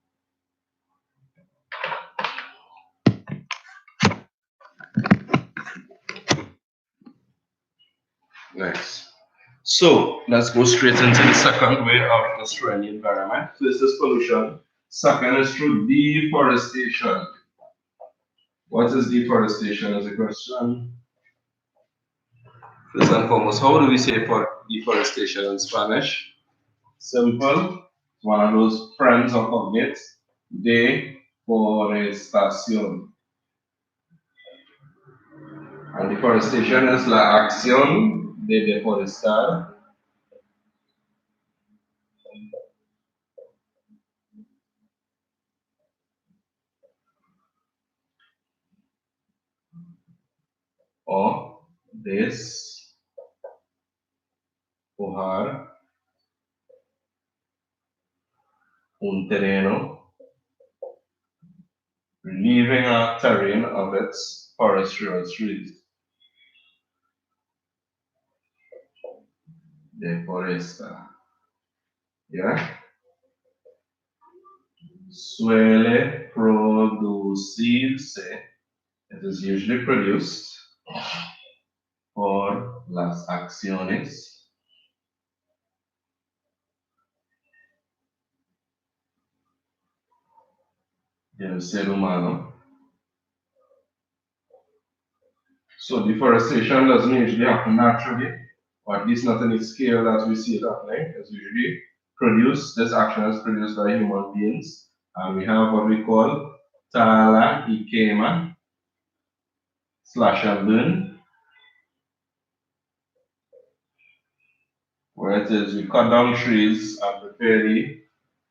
Nice. So let's go straight into the second way of destroying the environment. First is pollution. Second is through deforestation. What is deforestation is the question. First and foremost, how do we say for deforestation in Spanish? Simple. One of those friends of cognates. Deforestación. And deforestation is la acción de deforestar. O despojar un terreno, relieving a terrain of its forestry or trees. Deforesta. Yeah? Suele producirse. It is usually produced por las acciones del ser humano. So deforestation doesn't usually happen naturally, or at least not in the scale that we see it happening. It's usually produced, this action is produced by human beings, and we have what we call tala y quema, slash and burn, where it is we cut down trees and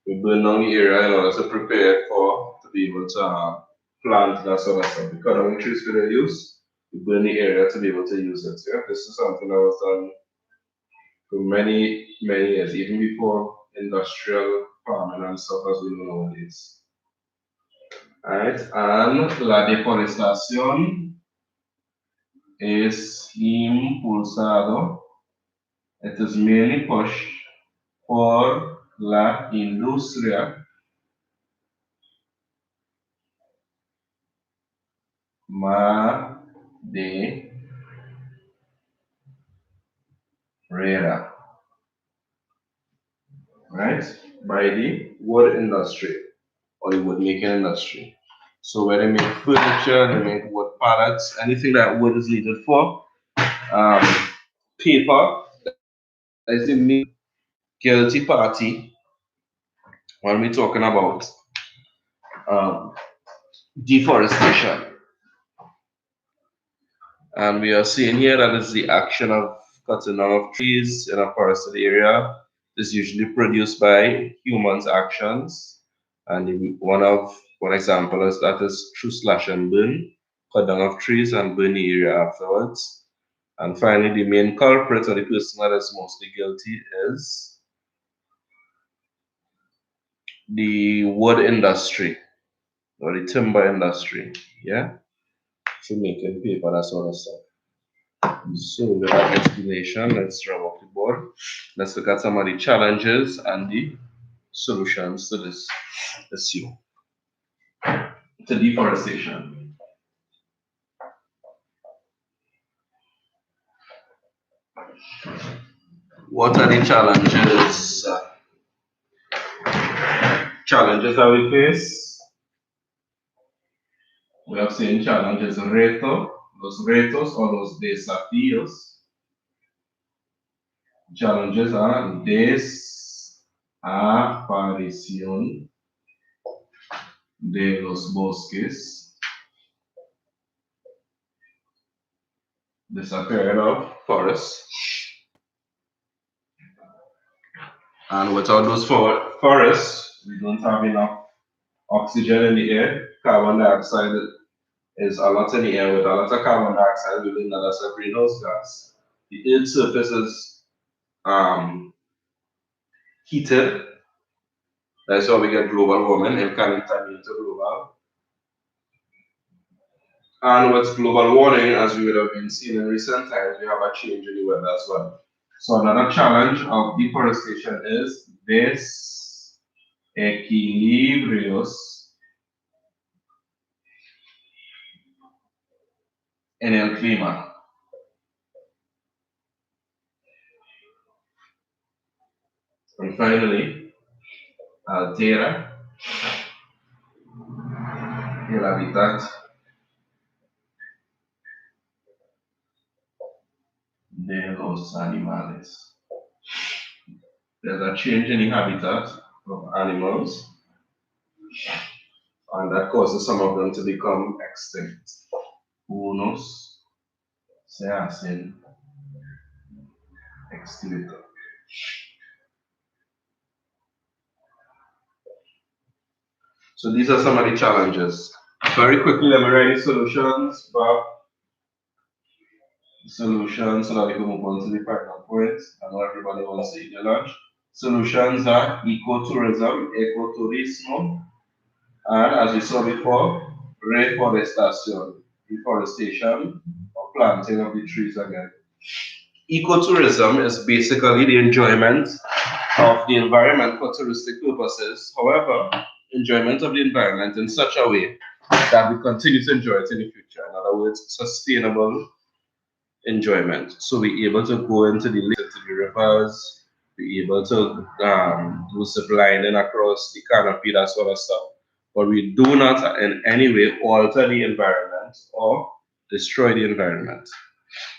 we burn down the area in order to prepare it to be able to plant that sort of stuff. We cut down the trees for their use, we burn the area to be able to use it. Yeah? This is something that was done for many, many years, even before industrial farming and stuff as we know nowadays. Alright, and la deforestación es impulsado, it is mainly pushed por la industria maderera, right? By the wood industry or the wood making industry. So where they make furniture, they make wood pallets, anything that wood is needed for. Paper, as in guilty party when we're talking about um, deforestation. And we are seeing here that it's the action of cutting down of trees in a forested area is usually produced by humans' actions. And one example is that is through slash and burn, cut down of trees and burn the area afterwards. And finally, the main culprit or the person that is mostly guilty is the wood industry or the timber industry. Yeah, for making paper, that sort of stuff. So with that explanation, let's wrap up the board. Let's look at some of the challenges and the solutions to this issue, to deforestation. What are the challenges? Challenges that we face? We have seen challenges los retos or los desafíos. Challenges are desaparición de los bosques, disappearance of forests. And without those forests, we don't have enough oxygen in the air. Carbon dioxide is a lot in the air. With a lot of carbon dioxide, we bring that as a greenhouse gas. The Earth's surface is heated. That's how we get global warming. It can intervene to global. And with global warming, as we would have been seeing in recent times, we have a change in the weather as well. So another challenge of deforestation is desequilibrios en el clima. And finally, altera el hábitat de los animales. There's a change in the habitat of animals, and that causes some of them to become extinct. Unos se hacen extintos. So these are some of the challenges. Very quickly, let me write the solutions, but solutions so that we can move on to the final point. I know everybody wants to eat their lunch. Solutions are ecotourism, ecoturismo, and as we saw before, reforestation, or planting of the trees again. Ecotourism is basically the enjoyment of the environment for touristic purposes. However, enjoyment of the environment in such a way that we continue to enjoy it in the future. In other words, sustainable enjoyment. So we're able to go into the lakes, into the rivers, we're able to do zip lining across the canopy, that sort of stuff. But we do not in any way alter the environment or destroy the environment.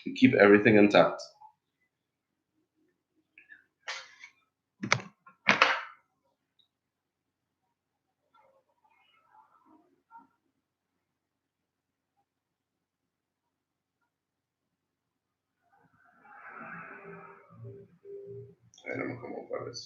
We keep everything intact. I don't come up with this.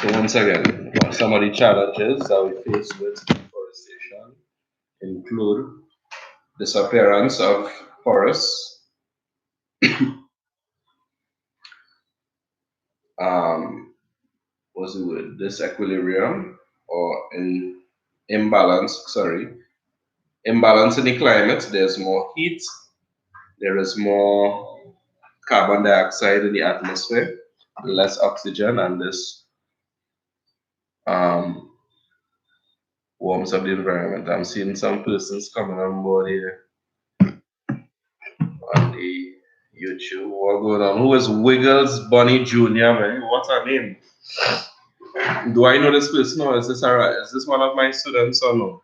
So once again, some of the challenges that we face with deforestation include disappearance of forests, what's the word? Disequilibrium or imbalance in the climate. There's more heat, there is more carbon dioxide in the atmosphere, less oxygen, and this warms up the environment. I'm seeing some persons coming on board here on the YouTube. What going on? Who is Wiggles Bunny Jr., man? What's her name? Do I know this person or is this one of my students or no?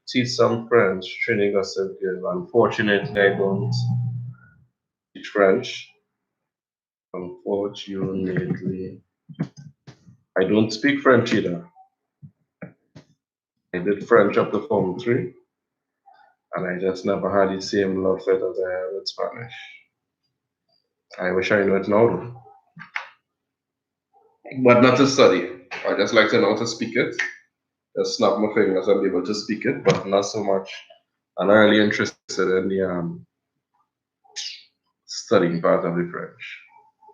teach some French, training yourself skills. Unfortunately, I don't teach French. Unfortunately, I don't speak French either. I did French up to Form 3, and I just never had the same love for it as I have with Spanish. I wish I knew it now, though. But not to study. I just like to know how to speak it. Just snap my fingers and be able to speak it, but not so much. I'm not really interested in the studying part of the French.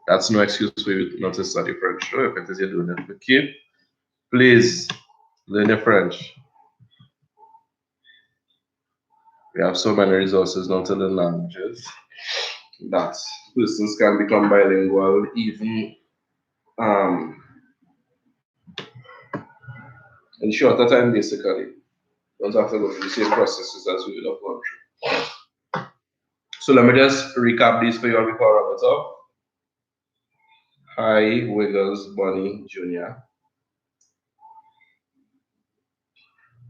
That's no excuse for you not to study French. Though, if it is you're doing it for keep, please learn your French. We have so many resources now to learn languages that persons can become bilingual even in shorter time, basically. Don't have to go through the same processes as we would have gone through. So let me just recap these for you all before I wrap it up. Hi, Wiggles Bunny Jr.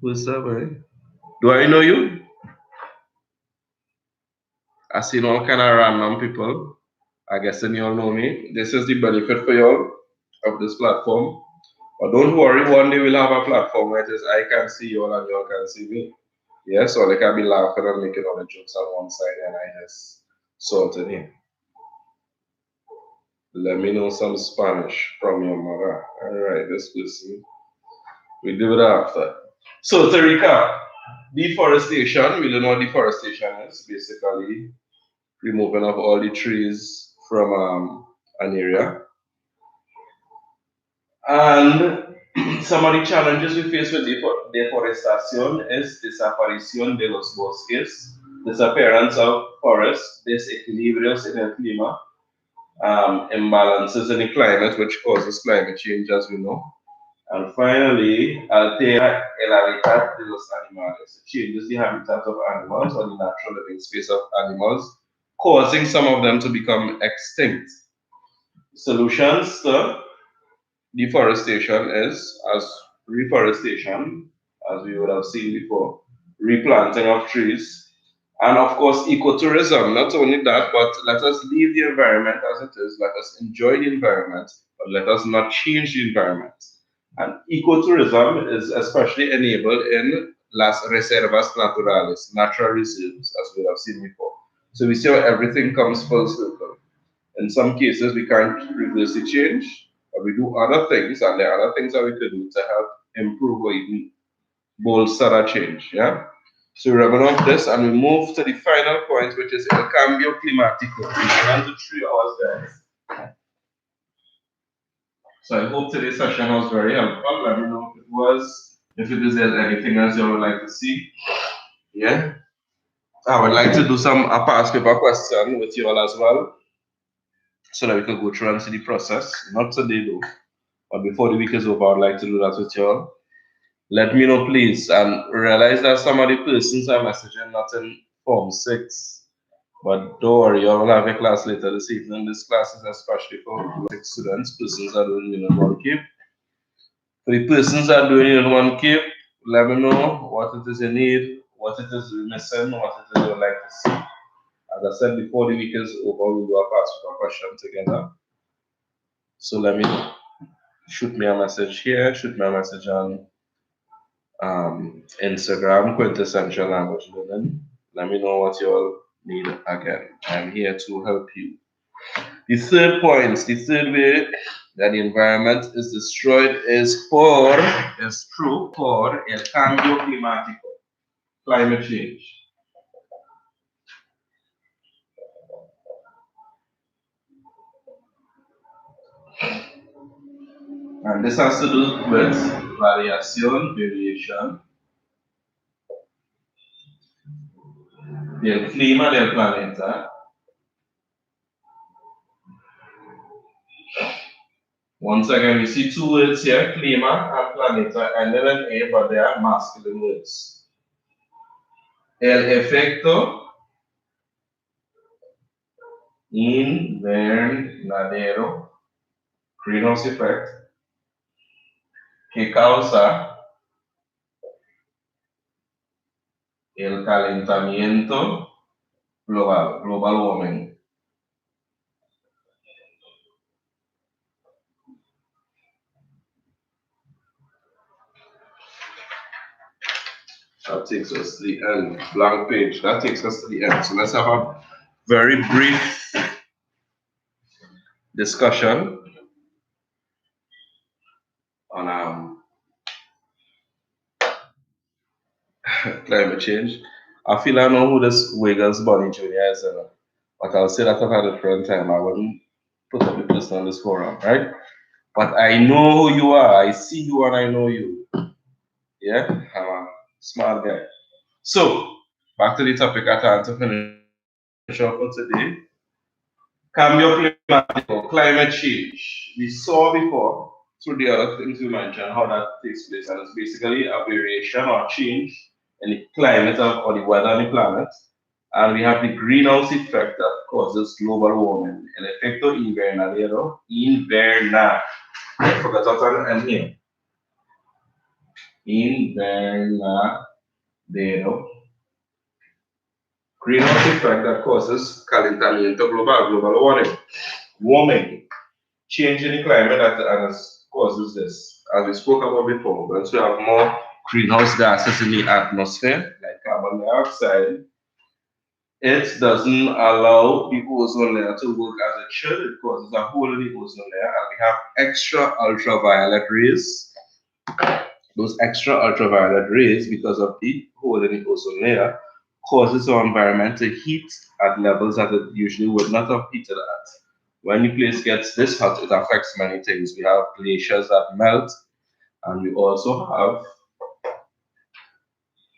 Who's that, boy? Do I know you? I seen all kind of random people. I guess then you all know me. This is the benefit for you all of this platform. But don't worry, one day we'll have a platform where it is I can see you all and you all can see me. Yeah, so they can be laughing and making all the jokes on one side and I just sort it in. Let me know some Spanish from your mother. Alright, this person. We do it after. So to recap, deforestation, we don't know what deforestation is. Basically, removing of all the trees from an area. And some of the challenges we face with deforestation is desaparición de los bosques, disappearance of forests, desequilibrios en el clima, imbalances in the climate, which causes climate change, as we know. And finally, altera el hábitat de los animales. It changes the habitat of animals or the natural living space of animals, causing some of them to become extinct. Solutions to deforestation is as reforestation, as we would have seen before, replanting of trees, and of course, ecotourism. Not only that, but let us leave the environment as it is, let us enjoy the environment, but let us not change the environment. And ecotourism is especially enabled in las reservas naturales, natural reserves, as we have seen before. So we see how everything comes full circle. In some cases, we can't reverse the change, but we do other things, and there are other things that we could do to help improve or even bolster that change. Yeah. So we're going off this, and we move to the final point, which is el cambio climático. We run to 3 hours, guys. So I hope today's session was very helpful. Let me know if it was, if it is there anything else you would like to see. Yeah. I would like to do some past paper question with you all as well, so that we can go through and see the process. Not today though, but before the week is over, I'd like to do that with you all. Let me know, please, and realize that some of the persons are messaging not in Form 6, but don't worry, you all will have a class later this evening. This class is especially for 6 students, persons that are doing Unit 1 Cape. For the persons that are doing Unit 1 Cape, let me know what it is you need, what it is you're missing, what it is you'd like to see. As I said before the week is over, we'll do a pass with a question together. So let me know. Shoot me a message here, shoot me a message on Instagram, Quintessential Language Learning. Let me know what you all need again. I'm here to help you. The third point, the third way that the environment is destroyed is for el cambio climático, climate change. And this has to do with variation del clima del planeta. Once again, we see 2 words here, clima and planeta, ended in A, but they are masculine words. El efecto invernadero, greenhouse effect, que causa el calentamiento global, global warming. That takes us to the end. Blank page. That takes us to the end. So let's have a very brief discussion on climate change. I feel I know who this Wiggles Bunny Jr. is, but I'll say that at a different time. I wouldn't put up the person on this forum, right? But I know who you are. I see you and I know you. Yeah, I'm a smart guy. So, back to the topic at hand to finish off for today. Cambio climático, climate change. We saw before through the other things we mentioned how that takes place, and it's basically a variation or change in the climate or the weather on the planet. And we have the greenhouse effect that causes global warming. El efecto invernadero, inverna. I forgot what an N here. Invernadero. Greenhouse effect that causes calentamiento global, global warming. Change in the climate that causes this. As we spoke about before, once we have more greenhouse gases in the atmosphere, like carbon dioxide, it doesn't allow the ozone layer to work as it should. It causes a hole in the ozone layer, and we have extra ultraviolet rays. Those extra ultraviolet rays, because of the hole in the ozone layer, causes our environment to heat at levels that it usually would not have heated at. When the place gets this hot, it affects many things. We have glaciers that melt, and we also have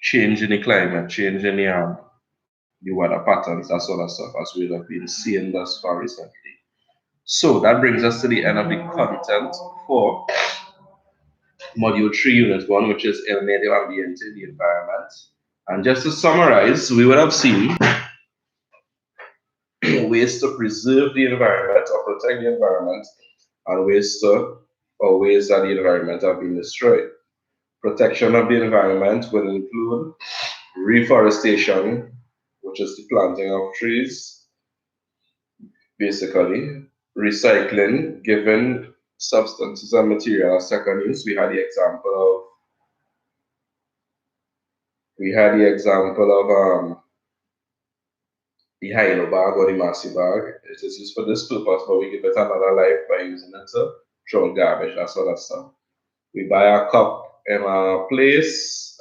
change in the climate, change in the weather patterns, that sort of stuff, as we have been seeing thus far recently. So that brings us to the end of the content for Module 3, Unit 1, which is El Medio Ambiente, the environment. And just to summarize, we would have seen ways to preserve the environment or protect the environment, and ways that the environment have been destroyed. Protection of the environment will include reforestation, which is the planting of trees, basically, recycling, given substances and material as second use. We had the example of the hilo bag or the massy bag. It is used for this purpose, but we give it another life by using it to throw garbage, that sort of stuff. We buy a cup in a place.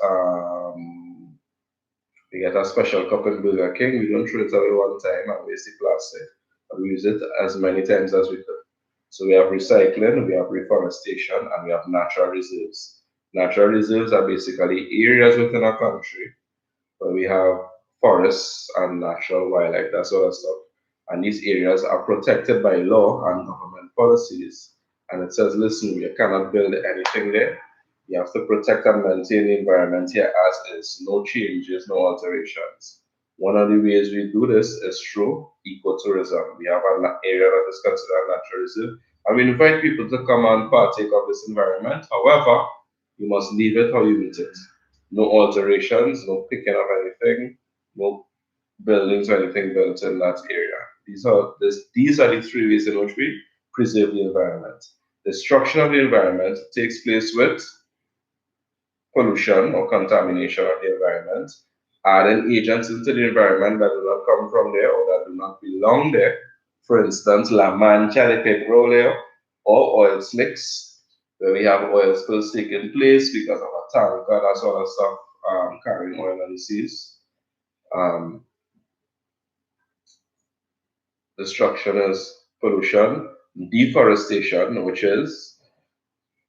We get a special cup in Burger King. We don't throw it away one time and waste the plastic. We use it as many times as we could. So we have recycling, we have reforestation, and we have natural reserves. Natural reserves are basically areas within a country where we have forests and natural wildlife, that sort of stuff. And these areas are protected by law and government policies. And it says, listen, you cannot build anything there. You have to protect and maintain the environment here as is. No changes, no alterations. One of the ways we do this is through ecotourism. We have an area that is considered a natural reserve, and we invite people to come and partake of this environment. However, you must leave it how you meet it. No alterations, no picking of anything, no buildings or anything built in that area. These are the three ways in which we preserve the environment. Destruction of the environment takes place with pollution or contamination of the environment, adding agents into the environment that do not come from there or that do not belong there. For instance, La Mancha de Petróleo or oil slicks, where we have oil spills taking place because of a tanker, that sort of stuff, carrying oil on the seas. Destruction is pollution. Deforestation, which is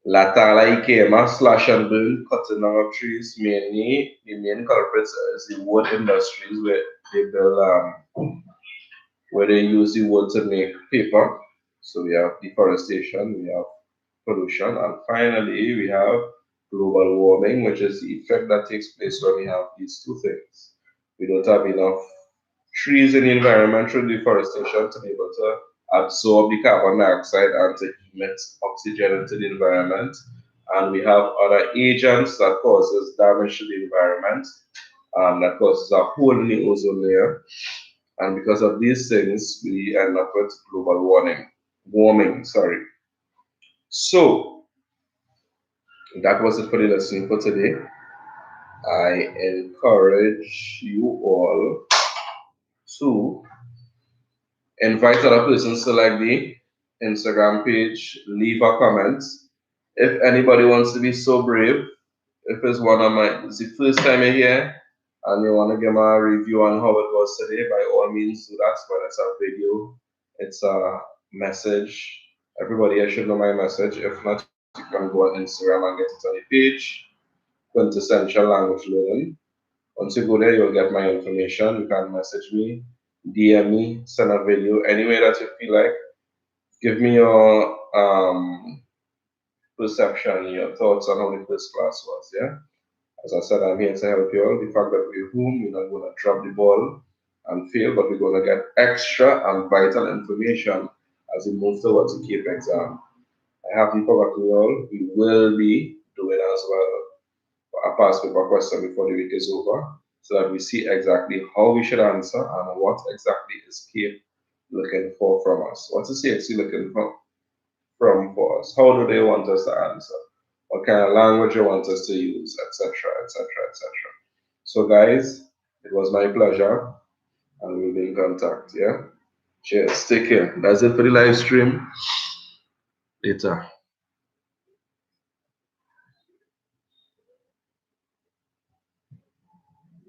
La tala y quema, slash and burn, cutting down of trees. Mainly, the main culprits is the wood industries where they use the wood to make paper. So we have deforestation, we have pollution, and finally we have global warming, which is the effect that takes place when we have these two things. We don't have enough trees in the environment through deforestation to be able to absorb the carbon dioxide and to emit oxygen into the environment. And we have other agents that causes damage to the environment. that causes a hole in the ozone layer. And because of these things, we end up with global warming, sorry. So that was it for the lesson for today. I encourage you all to invite other persons to like the Instagram page, leave a comment. If anybody wants to be so brave, if it's it's the first time you're here and you want to give a review on how it was today, by all means do that. Whether it's a video, it's a message. Everybody here should know my message. If not, you can go on Instagram and get it on the page. Quintessential Language Learning. Once you go there, you'll get my information. You can message me, DM me, send a video, any way that you feel like. Give me your perception, your thoughts on how the first class was. Yeah. As I said, I'm here to help you all. The fact that we're home, we're not going to drop the ball and fail, but we're going to get extra and vital information as we move towards the CAPE exam. I haven't forgotten you all. We will be doing as well a past paper question before the week is over, so that we see exactly how we should answer and what exactly is CAPE looking for from us. What's the CXC looking for us? How do they want us to answer? What kind of language they want us to use, etc., etc., etc. So, guys, it was my pleasure, and we'll be in contact. Yeah. Cheers. Take care. That's it for the live stream. Later.